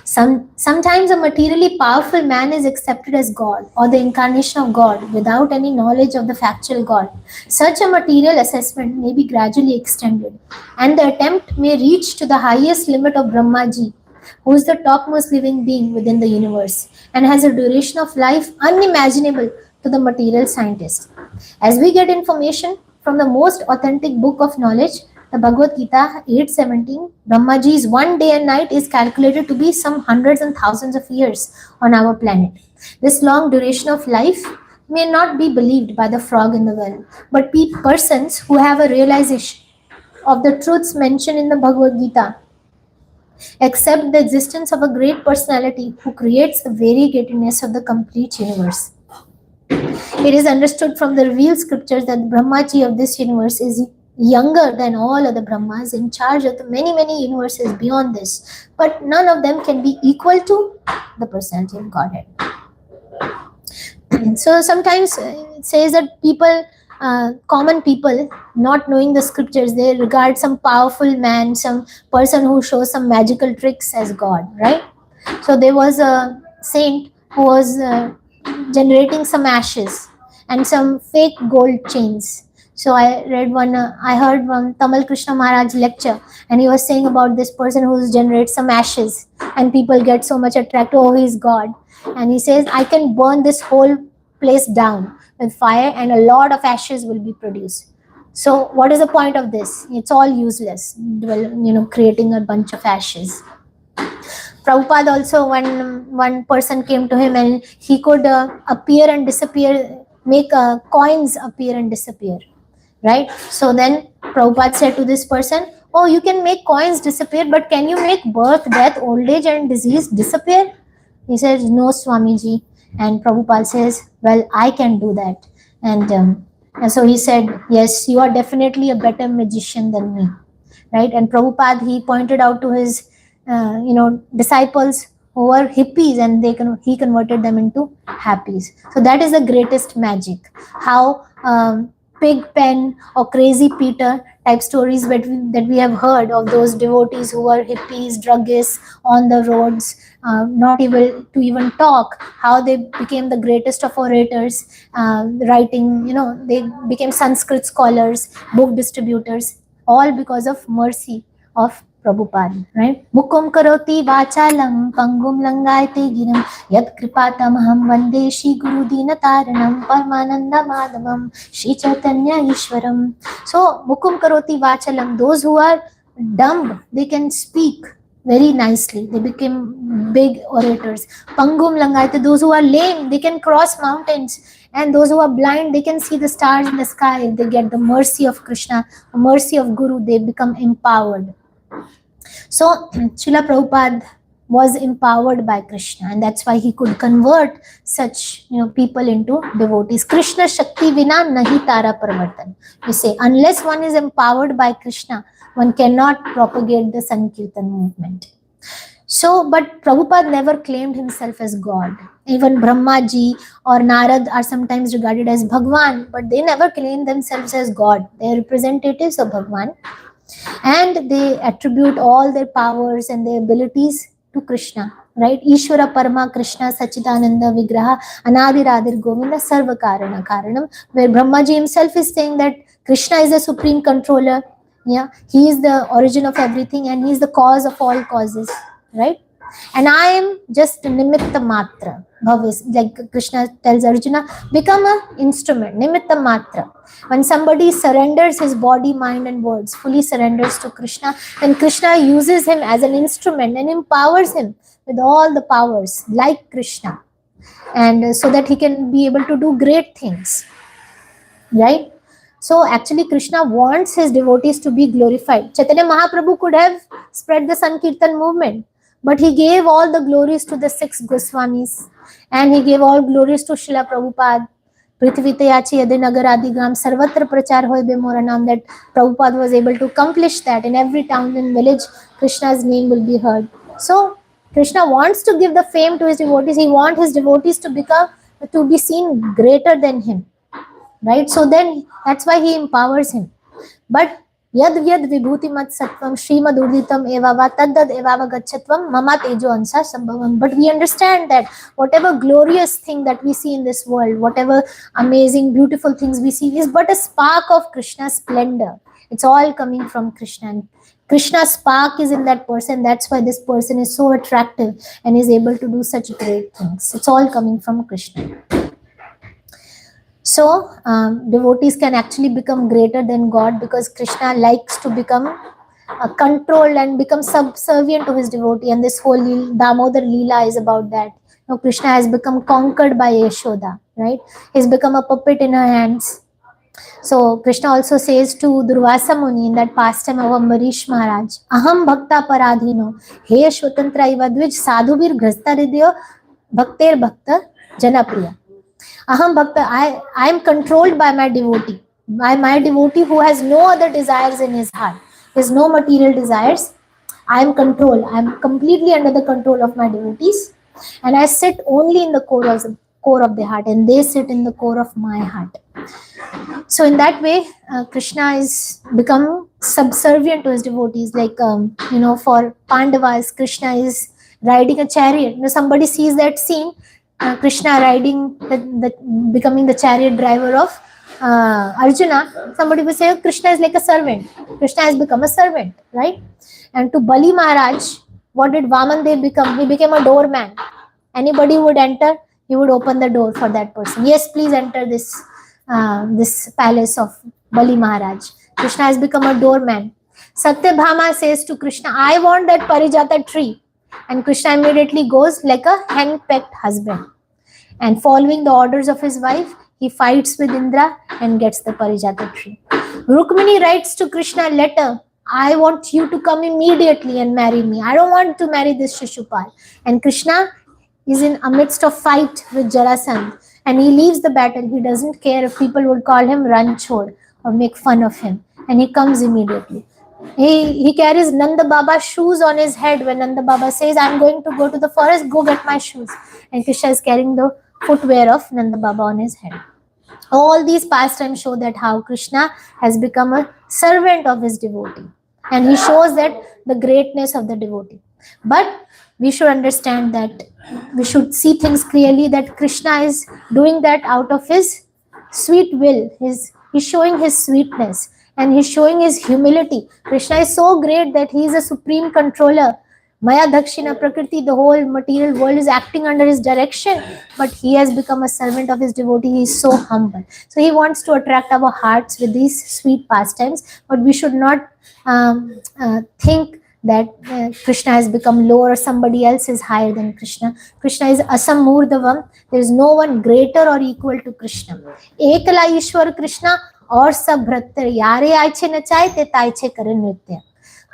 Sometimes a materially powerful man is accepted as God or the incarnation of God without any knowledge of the factual God. Such a material assessment may be gradually extended, and the attempt may reach to the highest limit of Brahmaji, who is the topmost living being within the universe and has a duration of life unimaginable to the material scientist. As we get information from the most authentic book of knowledge, the Bhagavad Gita 8:17, Brahmaji's one day and night is calculated to be some hundreds and thousands of years on our planet. This long duration of life may not be believed by the frog in the well, but persons who have a realization of the truths mentioned in the Bhagavad Gita accept the existence of a great personality who creates the variegatedness of the complete universe. It is understood from the revealed scriptures that Brahmaji of this universe is younger than all other Brahmas, in charge of the many, many universes beyond this. But none of them can be equal to the personality of Godhead. So sometimes it says that people, common people, not knowing the scriptures, they regard some powerful man, some person who shows some magical tricks as God, right? So there was a saint who was generating some ashes and some fake gold chains. So I heard one Tamal Krishna Maharaj lecture, and he was saying about this person who generates some ashes, and people get so much attracted. Oh, he's God, and he says, I can burn this whole place down with fire, and a lot of ashes will be produced. So what is the point of this? It's all useless. Well, creating a bunch of ashes. Prabhupada also, one person came to him and he could appear and disappear, make coins appear and disappear, right? So then Prabhupada said to this person, oh, you can make coins disappear, but can you make birth, death, old age and disease disappear? He says, no, Swamiji. And Prabhupada says, well, I can do that. And so he said, yes, you are definitely a better magician than me, right? And Prabhupada, he pointed out to his disciples who were hippies, and he converted them into happies. So that is the greatest magic. How Pig Pen or Crazy Peter type stories that we have heard of those devotees who were hippies, druggists on the roads, not able to even talk, how they became the greatest of orators, writing, they became Sanskrit scholars, book distributors, all because of mercy of Prabhupada, right? Mukum karoti vachalam pangum langayate giram yad kripatamaham vande Shri Guru Dinataranam Paramananda Madhavam Shri Chaitanya Ishwaram. So mukum karoti vachalam, those who are dumb, they can speak very nicely. They became big orators. Pangum langayate, those who are lame, they can cross mountains. And those who are blind, they can see the stars in the sky. If they get the mercy of Krishna, the mercy of Guru, they become empowered. So Srila Prabhupada was empowered by Krishna, and that's why he could convert such people into devotees. Krishna Shakti Vina Nahi Tara Pravartan. We say, unless one is empowered by Krishna, one cannot propagate the Sankirtan movement. So, but Prabhupada never claimed himself as God. Even Brahmaji or Narada are sometimes regarded as Bhagwan, but they never claim themselves as God. They are representatives of Bhagwan, and they attribute all their powers and their abilities to Krishna, right? Ishvara Parama Krishna Sachidananda Vigraha Anadi Radhir Govinda Sarva Karana Karanam, where Brahmaji himself is saying that Krishna is the supreme controller. Yeah, he is the origin of everything, and he is the cause of all causes, right? And I am just nimitta matra. Bhavis, like Krishna tells Arjuna, become an instrument, nimitta matra. When somebody surrenders his body, mind and words, fully surrenders to Krishna, then Krishna uses him as an instrument and empowers him with all the powers like Krishna, and so that he can be able to do great things, right? So actually Krishna wants his devotees to be glorified. Chaitanya Mahaprabhu could have spread the Sankirtan movement, but he gave all the glories to the 6 Goswamis, and he gave all glories to Srila Prabhupada. Prithvite Yachi Yade Nagar Adigram Sarvatra Prachar Hoy Be Mora Naam, that Prabhupada was able to accomplish that. In every town and village, Krishna's name will be heard. So Krishna wants to give the fame to his devotees. He wants his devotees to be seen greater than him. right? So then that's why he empowers him. But yad yad vibhuti mat sattvam srimad urditam evava taddad evava gachatvam mama tejo ansa sambhavam. But we understand that whatever glorious thing that we see in this world, whatever amazing beautiful things we see, is but a spark of Krishna's splendor. It's all coming from Krishna, and Krishna's spark is in that person. That's why this person is so attractive and is able to do such great things. It's all coming from Krishna. So devotees can actually become greater than God, because Krishna likes to become controlled and become subservient to his devotee. And this whole Damodar Leela is about that. You know, Krishna has become conquered by Yashoda, right? He's become a puppet in her hands. So Krishna also says to Durvasa Muni in that pastime of Ambarish Maharaj, Aham Bhakta Paradhino, He Shwatantra Ivadvij Sadhubir Grasta Hridyo Bhakter Bhakta Janapriya. Aham Bhakta, I am controlled by my devotee. By my devotee who has no other desires in his heart. He has no material desires. I am controlled. I am completely under the control of my devotees. And I sit only in the core of their heart, and they sit in the core of my heart. So in that way, Krishna is become subservient to his devotees. Like for Pandavas, Krishna is riding a chariot. Somebody sees that scene, Krishna riding becoming the chariot driver of Arjuna. Somebody will say, oh, Krishna is like a servant. Krishna has become a servant, right? And to Bali Maharaj, what did Vaman Dev become? He became a doorman. Anybody would enter, he would open the door for that person. Yes, please enter this palace of Bali Maharaj. Krishna has become a doorman. Satyabhama says to Krishna, I want that Parijata tree. And Krishna immediately goes like a hen-pecked husband. And following the orders of his wife, he fights with Indra and gets the Parijata tree. Rukmini writes to Krishna a letter, I want you to come immediately and marry me. I don't want to marry this Shishupal. And Krishna is in amidst of fight with Jarasandh, and he leaves the battle. He doesn't care if people would call him Ranchod or make fun of him, and he comes immediately. He carries Nanda Baba's shoes on his head. When Nanda Baba says, I'm going to go to the forest, go get my shoes. And Krishna is carrying the footwear of Nanda Baba on his head. All these pastimes show that how Krishna has become a servant of his devotee. And he shows that the greatness of the devotee. But we should understand that we should see things clearly, that Krishna is doing that out of his sweet will. He's showing his sweetness, and he's showing his humility. Krishna is so great that he is a supreme controller. Maya Dakshina Prakriti, the whole material world is acting under his direction, but he has become a servant of his devotee. He is so humble. So he wants to attract our hearts with these sweet pastimes, but we should not think that Krishna has become lower or somebody else is higher than Krishna. Krishna is Asam Murdavam. There is no one greater or equal to Krishna. Ekala Ishwar Krishna or sab bhratar yare aiche nachaye te taiche kare nritya.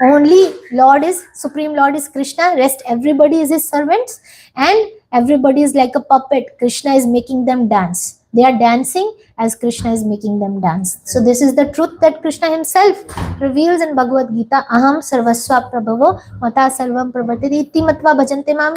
Only Lord is, Supreme Lord is Krishna. Rest everybody is his servants, and everybody is like a puppet. Krishna is making them dance. They are dancing as Krishna is making them dance. So this is the truth that Krishna himself reveals in Bhagavad Gita. Aham sarvasva prabhavo mata sarvam pravartiti iti matva bhajante mam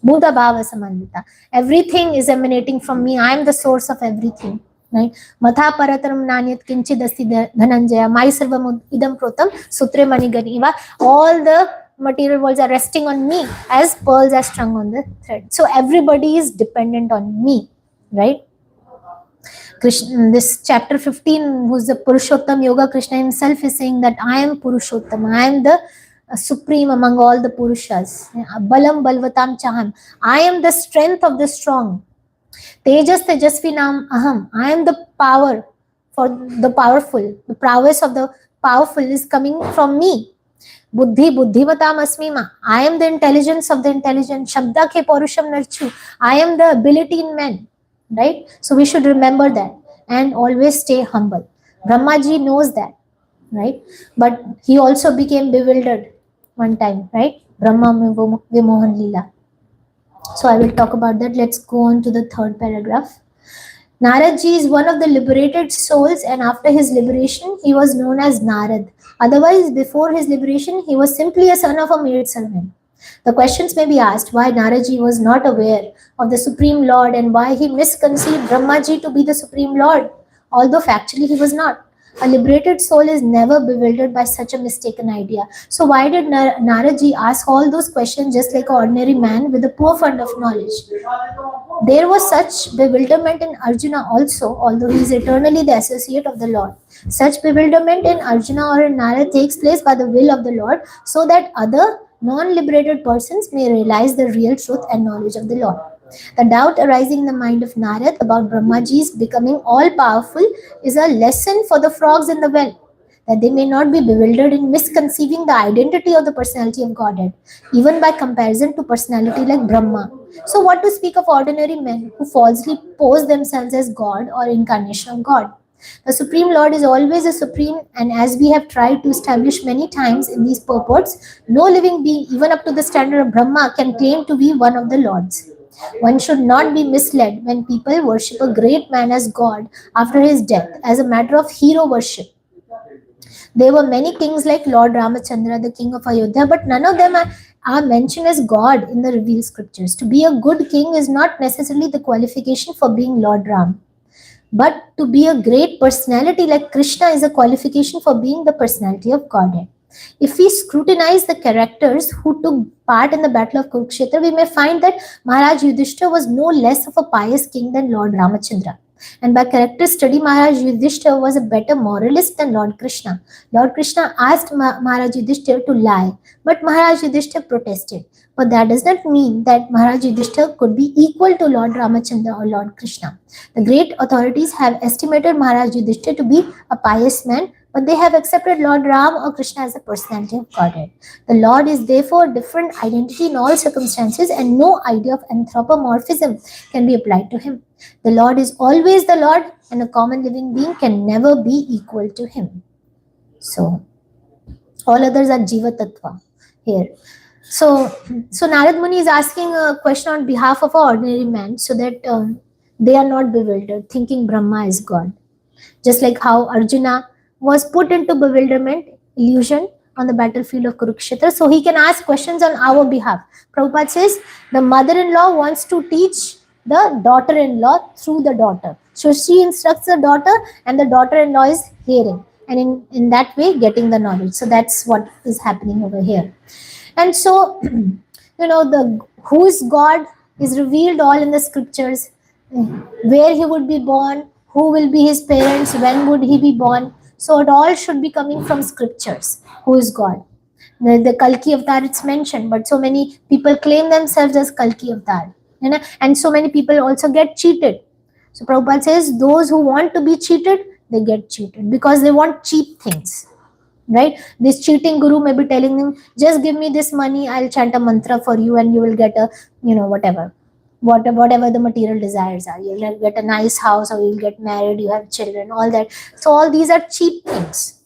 bhuta bhava samandita. Everything is emanating from me. I am the source of everything. Right? Matha parataram nanyat kinchidasti dhananjaya mai sarvam idam protam sutre maniganiva. All the material worlds are resting on me as pearls are strung on the thread. So everybody is dependent on me, right? Krishna, this chapter 15, who's the Purushottam Yoga, Krishna himself is saying that I am Purushottam. I am the supreme among all the Purushas. Balam balvatam chaham. I am the strength of the strong. Tejas tejasvinam aham. I am the power for the powerful. The prowess of the powerful is coming from me. Buddhi buddhivatam asmima. I am the intelligence of the intelligent. Shabda ke parusham narchu. I am the ability in men. Right? So we should remember that and always stay humble. Brahmaji knows that, right? But he also became bewildered one time, right? Brahma Vimohan Leela. So I will talk about that. Let's go on to the third paragraph. Naradji is one of the liberated souls, and after his liberation, he was known as Narad. Otherwise, before his liberation, he was simply a son of a maid servant. The questions may be asked why Naradji was not aware of the Supreme Lord and why he misconceived Brahmaji to be the Supreme Lord. although factually he was not. A liberated soul is never bewildered by such a mistaken idea. So why did Naraji ask all those questions just like an ordinary man with a poor fund of knowledge? There was such bewilderment in Arjuna also, although he is eternally the associate of the Lord. Such bewilderment in Arjuna or in Narada takes place by the will of the Lord, so that other non-liberated persons may realize the real truth and knowledge of the Lord. The doubt arising in the mind of Narad about Brahmaji's becoming all-powerful is a lesson for the frogs in the well, that they may not be bewildered in misconceiving the identity of the personality of Godhead, even by comparison to personality like Brahma. So what to speak of ordinary men who falsely pose themselves as God or incarnation of God? The Supreme Lord is always a supreme, and as we have tried to establish many times in these purports, no living being, even up to the standard of Brahma, can claim to be one of the Lords. One should not be misled when people worship a great man as God after his death as a matter of hero worship. There were many kings like Lord Ramachandra, the king of Ayodhya, but none of them are mentioned as God in the revealed scriptures. To be a good king is not necessarily the qualification for being Lord Ram. But to be a great personality like Krishna is a qualification for being the personality of Godhead. If we scrutinize the characters who took part in the battle of Kurukshetra, we may find that Maharaj Yudhishthira was no less of a pious king than Lord Ramachandra. And by character study, Maharaj Yudhishthira was a better moralist than Lord Krishna. Lord Krishna asked Maharaj Yudhishthira to lie, but Maharaj Yudhishthira protested. But that does not mean that Maharaj Yudhishthira could be equal to Lord Ramachandra or Lord Krishna. The great authorities have estimated Maharaj Yudhishthira to be a pious man, but they have accepted Lord Ram or Krishna as a personality of Godhead. The Lord is therefore a different identity in all circumstances, and no idea of anthropomorphism can be applied to him. The Lord is always the Lord, and a common living being can never be equal to him. So, all others are Jiva Tattva here. So Narad Muni is asking a question on behalf of an ordinary man, so that they are not bewildered, thinking Brahma is God. Just like how Arjuna was put into bewilderment, illusion on the battlefield of Kurukshetra, so he can ask questions on our behalf. Prabhupada says the mother-in-law wants to teach the daughter-in-law through the daughter. So she instructs the daughter, and the daughter-in-law is hearing, and in that way getting the knowledge. So that's what is happening over here. And so, the who is God is revealed all in the scriptures, where he would be born, who will be his parents, when would he be born. So it all should be coming from scriptures. Who is God? The Kalki Avatar, it's mentioned, but so many people claim themselves as Kalki Avatar. And so many people also get cheated. So Prabhupada says those who want to be cheated, they get cheated because they want cheap things. Right? This cheating guru may be telling them, just give me this money, I'll chant a mantra for you and you will get a, whatever the material desires are. You'll get a nice house, or you'll get married, you have children, all that. So all these are cheap things.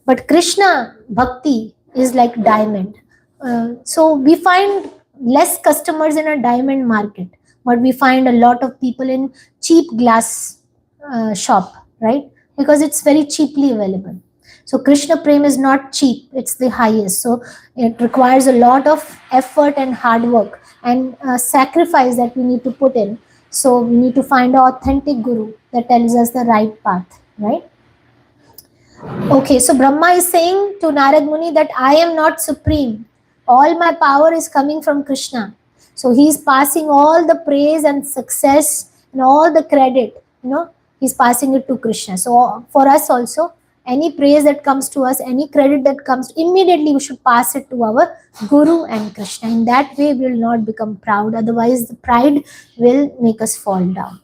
But Krishna Bhakti is like diamond. So we find less customers in a diamond market, but we find a lot of people in cheap glass shop, right? Because it's very cheaply available. So Krishna Prem is not cheap, it's the highest. So it requires a lot of effort and hard work and sacrifice that we need to put in. So we need to find an authentic guru that tells us the right path, right? Okay, so Brahma is saying to Narad Muni that I am not supreme. All my power is coming from Krishna. So he is passing all the praise and success and all the credit, he's passing it to Krishna. So for us also, any praise that comes to us, any credit that comes, immediately we should pass it to our Guru and Krishna. In that way, we will not become proud. Otherwise, the pride will make us fall down.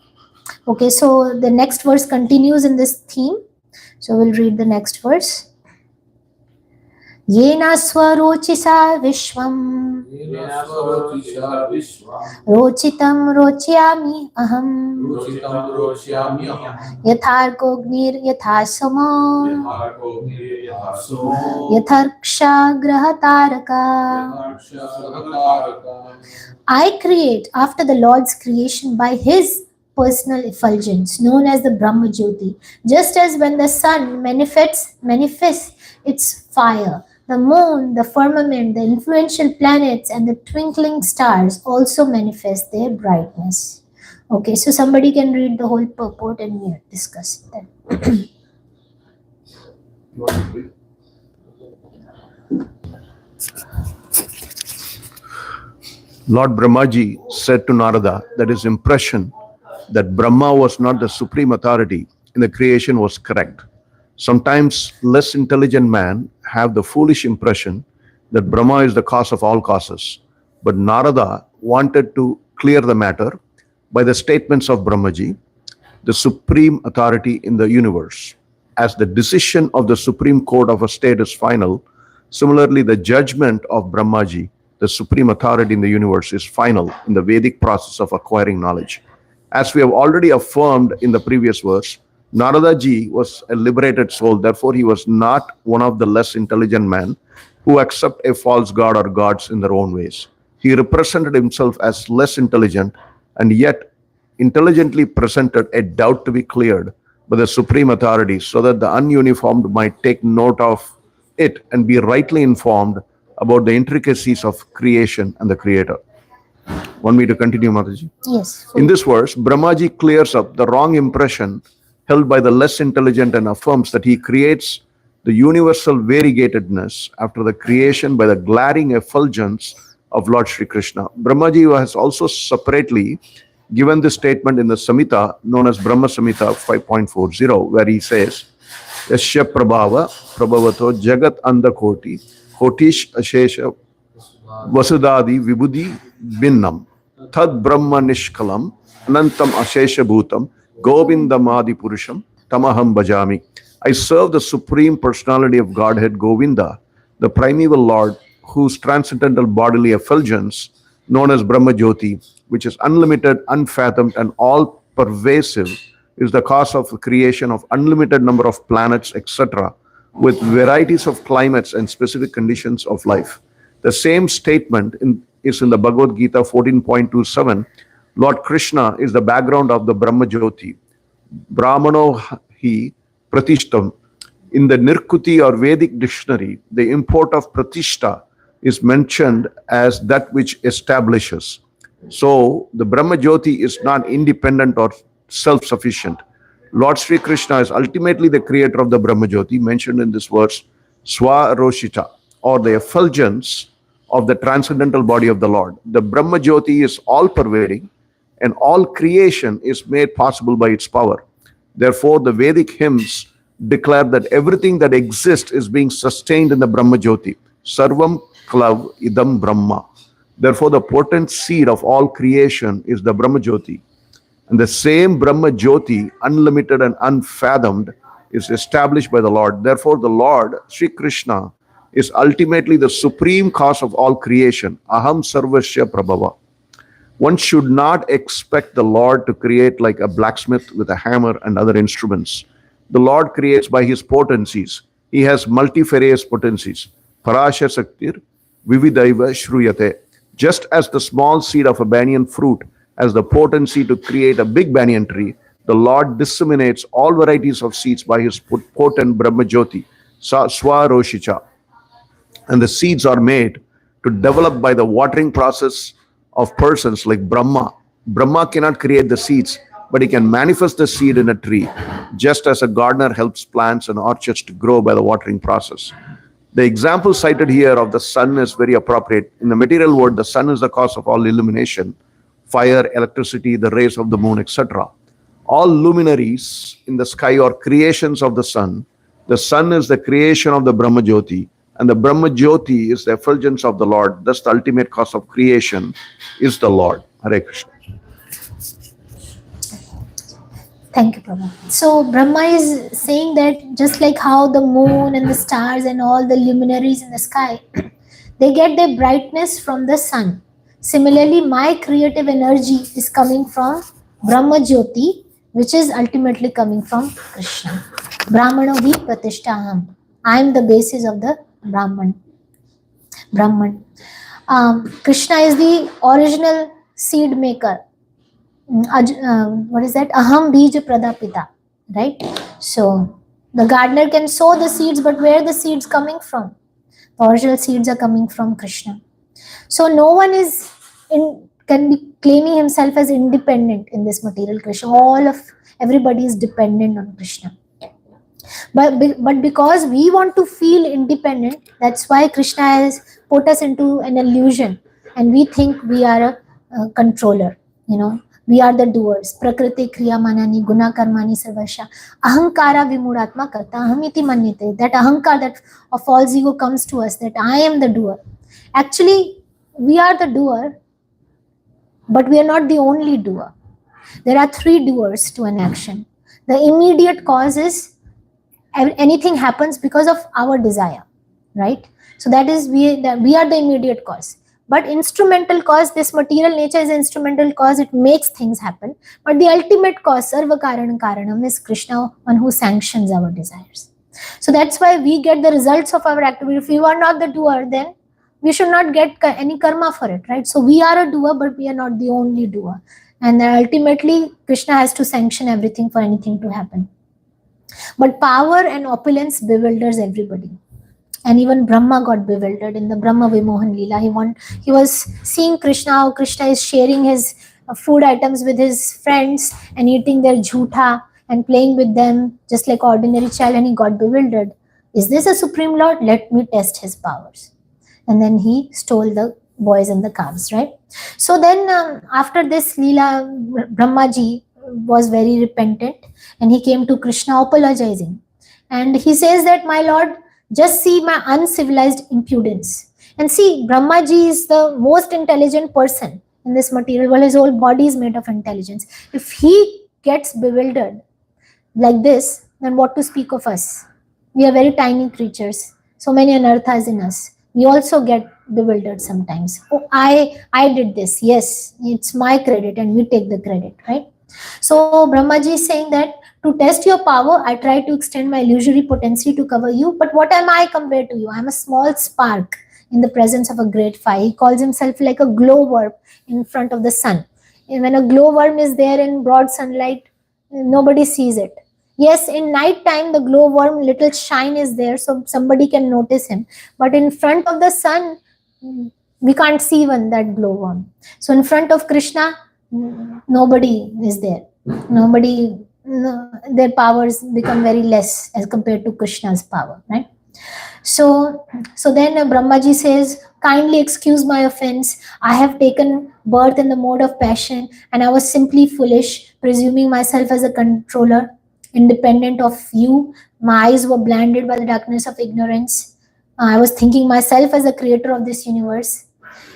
Okay, so the next verse continues in this theme. So we'll read the next verse. Yena swarochisa vishwam rochitam rochiyami aham yatharkognir yathasamo yatharksha grahataraka. I create after the Lord's creation by his personal effulgence, known as the Brahma Jyoti. Just as when the sun manifests its fire, the moon, the firmament, the influential planets, and the twinkling stars also manifest their brightness. Okay, so somebody can read the whole purport and we'll discuss it then. You want to read? Lord Brahmaji said to Narada that his impression that Brahma was not the supreme authority in the creation was correct. Sometimes less intelligent men have the foolish impression that Brahma is the cause of all causes. But Narada wanted to clear the matter by the statements of Brahmaji, the supreme authority in the universe. As the decision of the Supreme Court of a state is final, similarly, the judgment of Brahmaji, the supreme authority in the universe, is final in the Vedic process of acquiring knowledge. As we have already affirmed in the previous verse, Narada ji was a liberated soul, therefore, he was not one of the less intelligent men who accept a false god or gods in their own ways. He represented himself as less intelligent and yet intelligently presented a doubt to be cleared by the supreme authority so that the ununiformed might take note of it and be rightly informed about the intricacies of creation and the creator. Want me to continue, Mataji? Yes. In this verse, Brahmaji clears up the wrong impression held by the less intelligent and affirms that he creates the universal variegatedness after the creation by the glaring effulgence of Lord Sri Krishna. Brahmaji has also separately given this statement in the Samhita known as Brahma Samhita 5.40, where he says, Yasya Prabhava Prabhavato Jagat Andakoti Kotish Ashesha Vasudadi Vibudhi Binnam Tad Brahma Nishkalam Anantam Ashesha Bhutam Govindamadi Purusham Tamaham Bhajami. I serve the Supreme Personality of Godhead Govinda, the primeval Lord, whose transcendental bodily effulgence, known as Brahma Jyoti, which is unlimited, unfathomed, and all pervasive, is the cause of the creation of unlimited number of planets, etc., with varieties of climates and specific conditions of life. The same statement is in the Bhagavad Gita 14.27. Lord Krishna is the background of the Brahma Jyoti. Brahmano hi pratishtam. In the Nirkuti or Vedic dictionary, the import of pratishta is mentioned as that which establishes. So the Brahma Jyoti is not independent or self-sufficient. Lord Sri Krishna is ultimately the creator of the Brahma Jyoti, mentioned in this verse, Swaroshita, or the effulgence of the transcendental body of the Lord. The Brahma Jyoti is all-pervading, and all creation is made possible by its power. Therefore, the Vedic hymns declare that everything that exists is being sustained in the Brahma Jyoti. Sarvam Klav Idam Brahma. Therefore, the potent seed of all creation is the Brahma Jyoti. And the same Brahma Jyoti, unlimited and unfathomed, is established by the Lord. Therefore, the Lord, Sri Krishna, is ultimately the supreme cause of all creation. Aham Sarvasya Prabhava. One should not expect the Lord to create like a blacksmith with a hammer and other instruments. The Lord creates by his potencies. He has multifarious potencies. Parasha Saktir Vividaiva Shruyate. Just as the small seed of a banyan fruit has the potency to create a big banyan tree, the Lord disseminates all varieties of seeds by his potent Brahma Jyoti, Swaroshicha. And the seeds are made to develop by the watering process of persons like Brahma. Brahma cannot create the seeds, but he can manifest the seed in a tree, just as a gardener helps plants and orchards to grow by the watering process. The example cited here of the sun is very appropriate. In the material world, the sun is the cause of all illumination, fire, electricity, the rays of the moon, etc. All luminaries in the sky are creations of the sun. The sun is the creation of the Brahma Jyoti, and the Brahma Jyoti is the effulgence of the Lord. Thus, the ultimate cause of creation is the Lord. Hare Krishna. Thank you, Prabhu. So Brahma is saying that just like how the moon and the stars and all the luminaries in the sky, they get their brightness from the sun. Similarly, my creative energy is coming from Brahma Jyoti, which is ultimately coming from Krishna. Brahmano hi pratishtaham. I am the basis of the Brahman. Krishna is the original seed maker. What is that? Aham bija pradapita, right? So the gardener can sow the seeds, but where are the seeds coming from? The original seeds are coming from Krishna. So no one can be claiming himself as independent in this material Krishna. Everybody is dependent on Krishna. But because we want to feel independent, that's why Krishna has put us into an illusion, and we think we are a controller. We are the doers. Prakriti kriya manani guna karmani sarvasha ahankara vimuratma karta ahamiti manyate. That ahankar, that of false ego comes to us, that I am the doer. Actually, we are the doer, but we are not the only doer. There are three doers to an action. The immediate cause is anything happens because of our desire, right? So that is we are the immediate cause. But instrumental cause, this material nature is instrumental cause, it makes things happen. But the ultimate cause, sarva karanam karanam, is Krishna, one who sanctions our desires. So that's why we get the results of our activity. If we are not the doer, then we should not get any karma for it, right? So we are a doer, but we are not the only doer. And ultimately, Krishna has to sanction everything for anything to happen. But power and opulence bewilders everybody. And even Brahma got bewildered in the Brahma Vimohan Leela. He was seeing Krishna, how Krishna is sharing his food items with his friends and eating their jhutha and playing with them just like ordinary child, and he got bewildered. Is this a Supreme Lord? Let me test his powers. And then he stole the boys and the calves, right? So then after this Leela, Brahmaji was very repentant, and he came to Krishna apologizing. And he says that, my Lord, just see my uncivilized impudence. And see, Brahmaji is the most intelligent person in this material world. His whole body is made of intelligence. If he gets bewildered like this, then what to speak of us? We are very tiny creatures. So many anarthas in us. We also get bewildered sometimes. Oh, I did this. Yes, it's my credit, and we take the credit, right? So Brahmaji is saying that to test your power, I try to extend my illusory potency to cover you. But what am I compared to you? I'm a small spark in the presence of a great fire. He calls himself like a glowworm in front of the sun. And when a glowworm is there in broad sunlight, nobody sees it. Yes, in night time, the glowworm, little shine is there, so somebody can notice him. But in front of the sun, we can't see even that glowworm. So in front of Krishna, nobody is there. Their powers become very less as compared to Krishna's power, right? So then Brahmaji says, kindly excuse my offense. I have taken birth in the mode of passion, and I was simply foolish, presuming myself as a controller, independent of you. My eyes were blinded by the darkness of ignorance. I was thinking myself as the creator of this universe.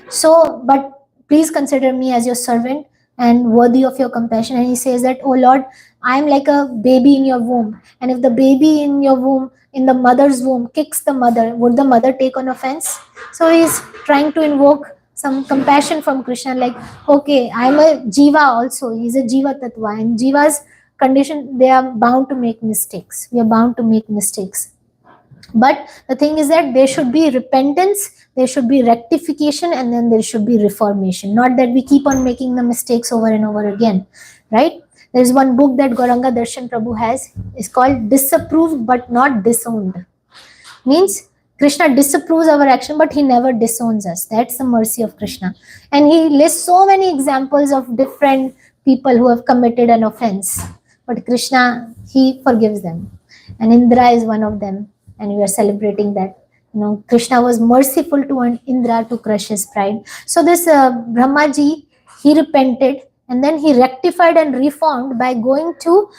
So, but please consider me as your servant and worthy of your compassion. And he says that, oh Lord, I am like a baby in your womb. And if the baby in your womb, in the mother's womb, kicks the mother, would the mother take on offense? So he's trying to invoke some compassion from Krishna, like, okay, I'm a jiva also. He's a jiva tattva. And jiva's condition, they are bound to make mistakes. We are bound to make mistakes. But the thing is that there should be repentance, there should be rectification, and then there should be reformation. Not that we keep on making the mistakes over and over again, right? There's one book that Gauranga Darshan Prabhu has. It's called Disapproved but Not Disowned. Means Krishna disapproves our action, but he never disowns us. That's the mercy of Krishna. And he lists so many examples of different people who have committed an offense. But Krishna, he forgives them. And Indra is one of them. And we are celebrating that. Krishna was merciful to Indra to crush his pride. So this Brahmaji, he repented, and then he rectified and reformed by going to,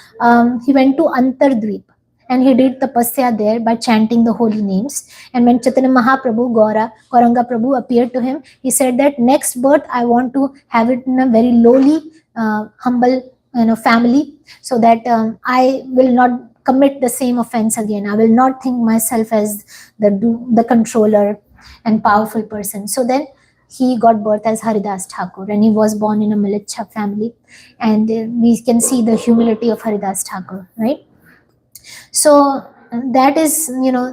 he went to Antardweep, and he did tapasya there by chanting the holy names. And when Chaitanya Mahaprabhu, Gauranga Prabhu appeared to him, he said that next birth I want to have it in a very lowly, humble family, so that I will not commit the same offense again. I will not think myself as the controller and powerful person. So then he got birth as Haridas Thakur, and he was born in a Milicha family. And we can see the humility of Haridas Thakur, right? So that is,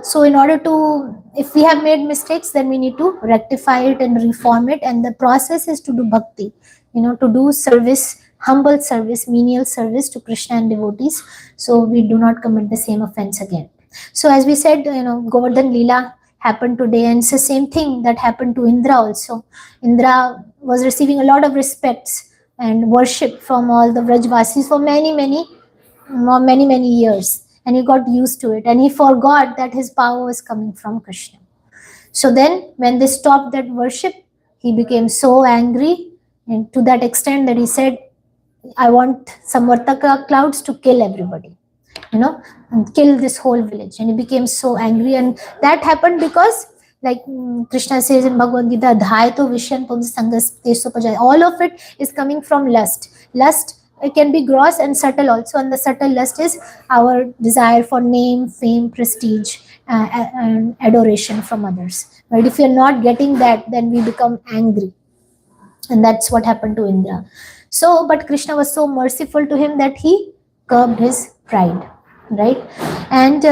so in order to, if we have made mistakes, then we need to rectify it and reform it. And the process is to do bhakti, to do service, humble service, menial service to Krishna and devotees, so we do not commit the same offense again. So as we said, Govardhan Leela happened today, and it's the same thing that happened to Indra also. Indra was receiving a lot of respects and worship from all the Vrajvasis for many years, and he got used to it, and he forgot that his power was coming from Krishna. So then when they stopped that worship, he became so angry, and to that extent that he said, I want some Vartaka clouds to kill everybody, and kill this whole village. And he became so angry, and that happened because, like Krishna says in Bhagavad Gita, Dhaito Vishyan Pumsa Sangas Teso Pajaya. All of it is coming from lust. Lust, it can be gross and subtle also, and the subtle lust is our desire for name, fame, prestige, and adoration from others. But if you're not getting that, then we become angry, and that's what happened to Indra. So, but Krishna was so merciful to him that he curbed his pride, right? And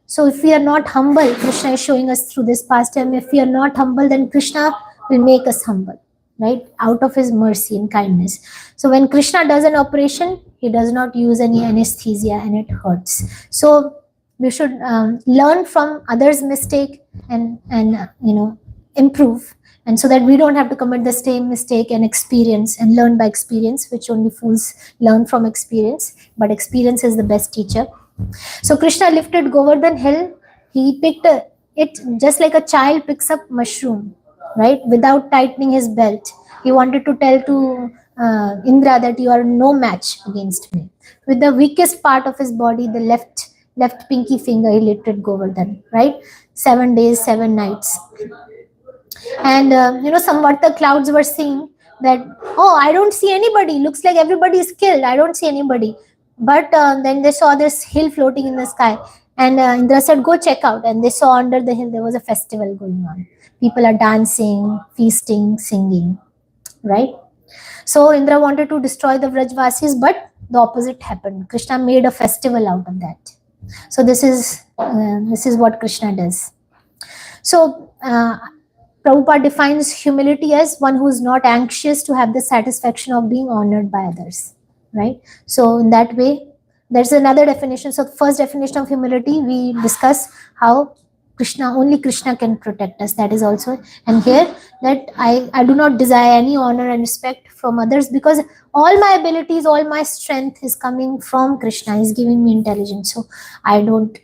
so if we are not humble, Krishna is showing us through this pastime, if we are not humble, then Krishna will make us humble, right? Out of his mercy and kindness. So when Krishna does an operation, he does not use any anesthesia, and it hurts. So we should learn from others' mistake and improve, and so that we don't have to commit the same mistake, and experience and learn by experience, which only fools learn from experience, but experience is the best teacher. So Krishna lifted Govardhan hill. He picked it just like a child picks up mushroom, right? Without tightening his belt. He wanted to tell to Indra that you are no match against me. With the weakest part of his body, the left pinky finger, he lifted Govardhan, right? 7 days, 7 nights. And some Varta clouds were seeing that, oh, I don't see anybody. Looks like everybody is killed. I don't see anybody. But then they saw this hill floating in the sky. And Indra said, go check out. And they saw under the hill there was a festival going on. People are dancing, feasting, singing, right? So Indra wanted to destroy the Vrajvasis, but the opposite happened. Krishna made a festival out of that. So this is what Krishna does. So Prabhupada defines humility as one who is not anxious to have the satisfaction of being honored by others, right? So in that way, there's another definition. So the first definition of humility, we discuss how only Krishna can protect us. That is also, and here that I do not desire any honor and respect from others, because all my abilities, all my strength is coming from Krishna. He's giving me intelligence. So I don't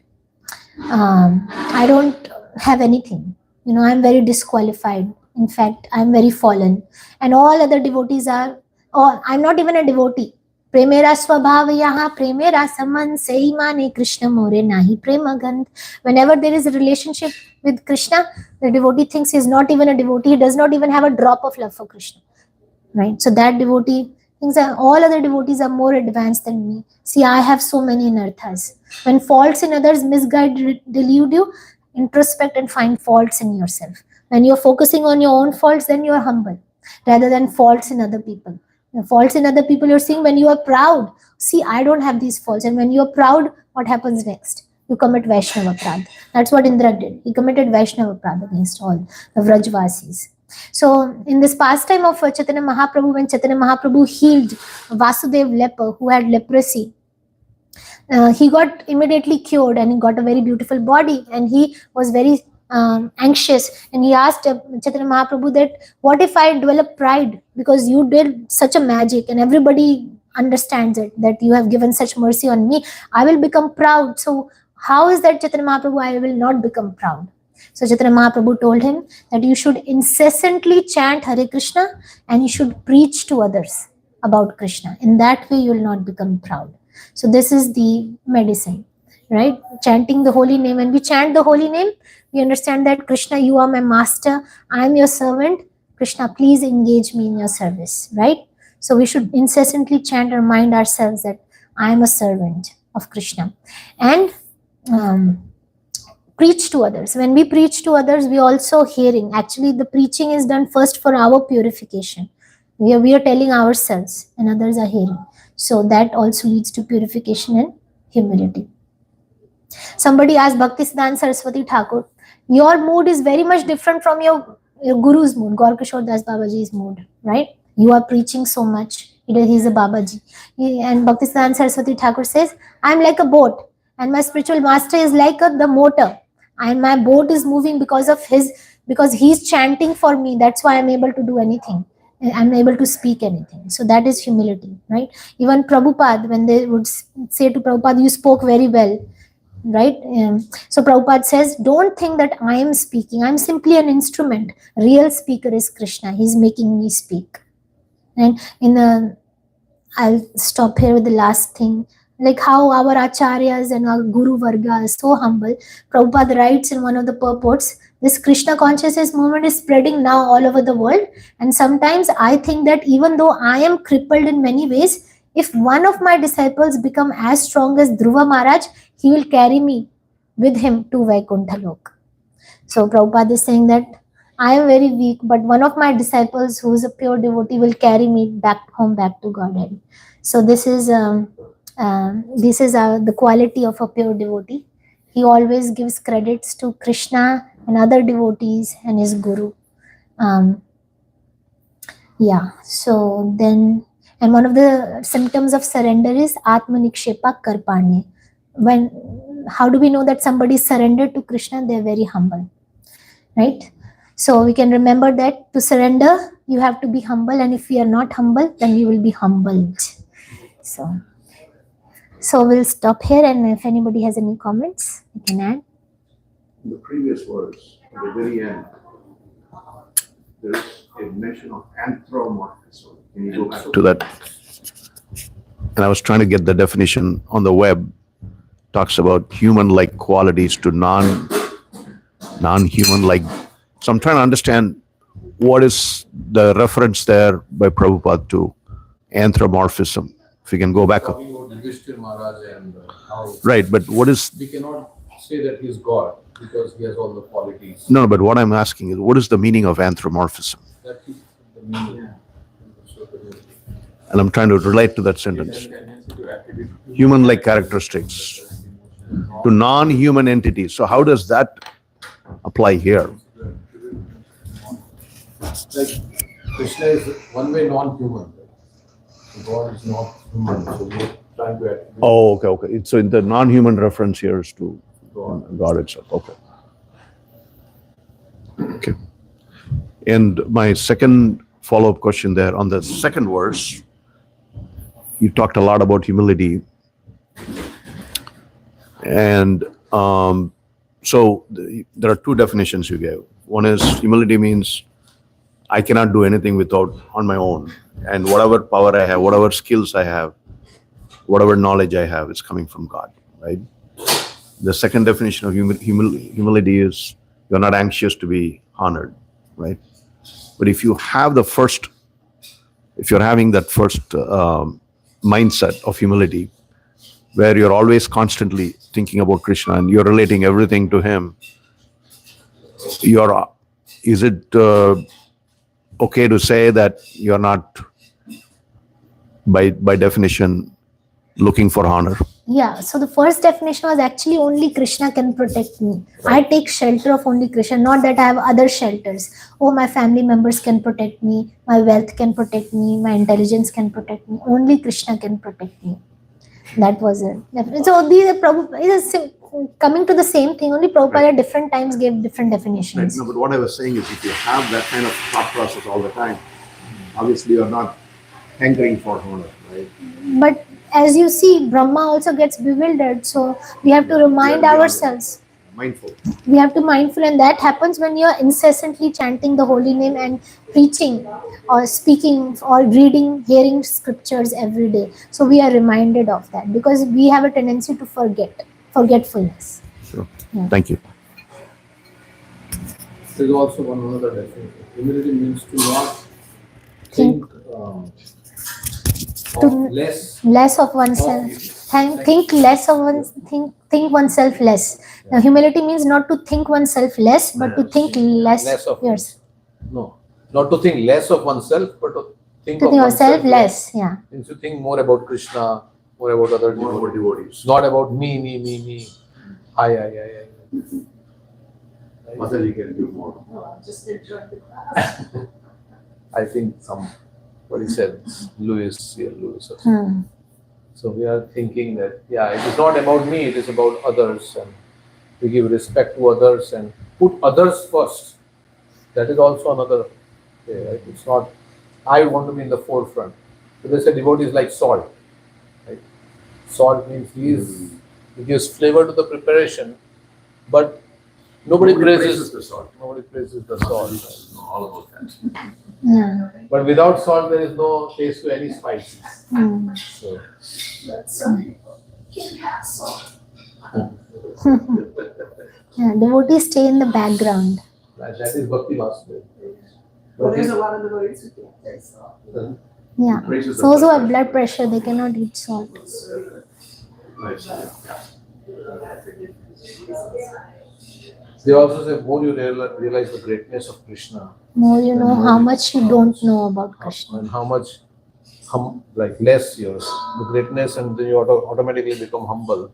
have anything. I'm very disqualified. In fact, I'm very fallen. And all other devotees are, I'm not even a devotee. Premera swabhav yaha premera saman seimane Krishna more nahi premagand. Whenever there is a relationship with Krishna, the devotee thinks he's not even a devotee. He does not even have a drop of love for Krishna, right? So that devotee thinks that all other devotees are more advanced than me. See, I have so many anarthas. When faults in others misguide, delude you, introspect and find faults in yourself. When you're focusing on your own faults, then you're humble, rather than faults in other people. The faults in other people you're seeing when you are proud. See, I don't have these faults. And when you're proud, what happens next? You commit Vaishnava Prad. That's what Indra did. He committed Vaishnava Prad against all the Vrajvasis. So in this pastime of Chaitanya Mahaprabhu, when Chaitanya Mahaprabhu healed Vasudev leper who had leprosy, he got immediately cured, and he got a very beautiful body, and he was very anxious, and he asked Chaitanya Mahaprabhu that, what if I develop pride, because you did such a magic and everybody understands it, that you have given such mercy on me, I will become proud. So how is that, Chaitanya Mahaprabhu, I will not become proud? So Chaitanya Mahaprabhu told him that you should incessantly chant Hare Krishna, and you should preach to others about Krishna. In that way you will not become proud. So this is the medicine, right? Chanting the holy name. When we chant the holy name, we understand that Krishna, you are my master, I am your servant. Krishna, please engage me in your service, right? So we should incessantly chant and remind ourselves that I am a servant of Krishna. And preach to others. When we preach to others, we also hearing. Actually, the preaching is done first for our purification. We are telling ourselves, and others are hearing. So that also leads to purification and humility. Somebody asked Bhaktisiddhanta Saraswati Thakur, your mood is very much different from your guru's mood, Gaur Kishore Das Babaji's mood, right? You are preaching so much. He is a Babaji. And Bhaktisiddhanta Saraswati Thakur says, I am like a boat, and my spiritual master is like the motor, and my boat is moving because he's chanting for me. That's why I'm able to do anything. I'm able to speak anything. So that is humility, right? Even Prabhupada, when they would say to Prabhupada, you spoke very well, right? So Prabhupada says, don't think that I am speaking. I'm simply an instrument. Real speaker is Krishna. He's making me speak. And I'll stop here with the last thing. Like how our acharyas and our guru varga are so humble. Prabhupada writes in one of the purports, this Krishna consciousness movement is spreading now all over the world. And sometimes I think that even though I am crippled in many ways, if one of my disciples become as strong as Dhruva Maharaj, he will carry me with him to Vaikuntha Lok. So Prabhupada is saying that I am very weak, but one of my disciples who is a pure devotee will carry me back home, back to Godhead. So this is the quality of a pure devotee. He always gives credits to Krishna and other devotees and his guru. So then, and one of the symptoms of surrender is Atmanikshepa Karpanye. How do we know that somebody is surrendered to Krishna? They are very humble, right? So we can remember that to surrender, you have to be humble, and if we are not humble, then we will be humbled. So we'll stop here, and if anybody has any comments, you can add. In the previous verse, at the very end, there is a mention of anthropomorphism. Can you go back to that? And I was trying to get the definition on the web. Talks about human-like qualities to non-human-like. So I'm trying to understand what is the reference there by Prabhupada to anthropomorphism. If you can go back up. Talking about Yudhishthira Maharaj and how Right, but what is... we cannot say that he's God because he has all the qualities. No, but what I'm asking is, what is the meaning of anthropomorphism? That is the meaning. And I'm trying to relate to that sentence. Human-like characteristics to non-human entities. So how does that apply here? Like Krishna is one way non-human. God is not human, so we are trying to attribute Oh, okay. So the non-human reference here is to God itself. Okay. And my second follow-up question there on the second verse, you talked a lot about humility. And so there are two definitions you gave. One is humility means I cannot do anything on my own. And whatever power I have, whatever skills I have, whatever knowledge I have is coming from God, right? The second definition of humility is you're not anxious to be honored, right? But if you're having that first mindset of humility, where you're always constantly thinking about Krishna and you're relating everything to him, is it okay to say that you're not, by definition, looking for honor? Yeah, so the first definition was actually only Krishna can protect me. I take shelter of only Krishna, not that I have other shelters. Oh, my family members can protect me, my wealth can protect me, my intelligence can protect me. Only Krishna can protect me. That was it. So these are coming to the same thing, only Prabhupada at different times gave different definitions. No, but what I was saying is if you have that kind of thought process all the time, obviously you're not hankering for honor, right? But as you see, Brahma also gets bewildered. So we have to remind ourselves. Mindful. We have to be mindful, and that happens when you are incessantly chanting the holy name and preaching or speaking or reading, hearing scriptures every day. So we are reminded of that because we have a tendency to forgetfulness. Sure. Yeah. Thank you. There is also one other definition. Humility means to not think less of oneself. Think less of think oneself less. Now, humility means not to think oneself less, but to think less of yours. No, not to think less of oneself, but to think To of think oneself yourself less. Yeah. Means to think more about Krishna, more about other devotees. Not about me. I. Mother, you can do more. Just enjoy the class. I think somebody said Lewis. So we are thinking that it is not about me, it is about others, and we give respect to others and put others first. That is also another way, right? It's not I want to be in the forefront. So they say devotee is like salt. Right? Salt means he gives flavor to the preparation, but nobody praises the salt. Nobody praises the salt. Know all about that. Yeah. But without salt, there is no taste to any spices. Mm. So, Yeah, devotees stay in the background. that is Bhakti Vasudeva. But there's a lot of devotees who can't take salt. Yeah. Praises the Those who blood have blood pressure, they cannot eat salt. Nice. They also say more you realize the greatness of Krishna More you know how much you don't know about Krishna. and how much less yours the greatness, and then you automatically become humble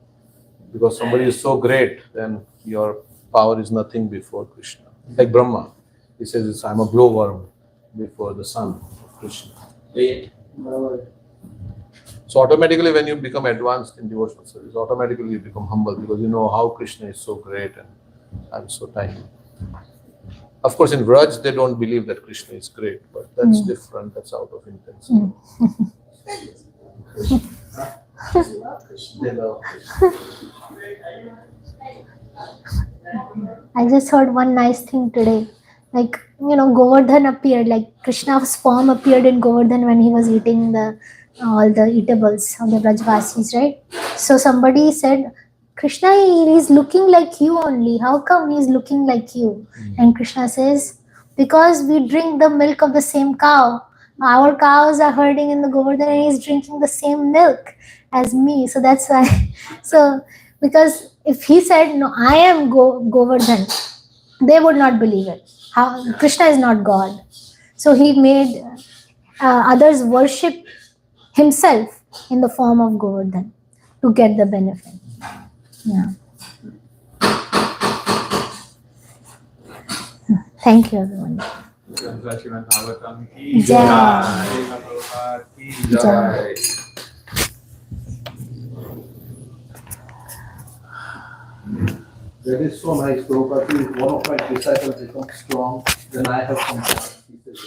because somebody is so great, then your power is nothing before Krishna. Like Brahma, he says, I'm a glowworm before the sun of Krishna. So automatically when you become advanced in devotional service, automatically you become humble because you know how Krishna is so great and I'm so tiny. Of course, in Vraj, they don't believe that Krishna is great, but that's different, that's out of intensity. They love Krishna. I just heard one nice thing today. Like, Govardhan appeared, like Krishna's form appeared in Govardhan when he was eating all the eatables of the Brajvasis, right? So somebody said, Krishna, he's looking like you only. How come he's looking like you? And Krishna says, because we drink the milk of the same cow. Our cows are herding in the Govardhan and he's drinking the same milk as me. So that's why. So, because if he said, no, I am Govardhan, they would not believe it. Krishna is not God. So he made others worship himself in the form of Govardhan to get the benefit. Yeah. Thank you, everyone. Srimad Bhagavatam ki Jai. Srila Prabhupada ki Jai. That is so nice, Prabhupada. If one of my disciples becomes strong, then I have some power. He says,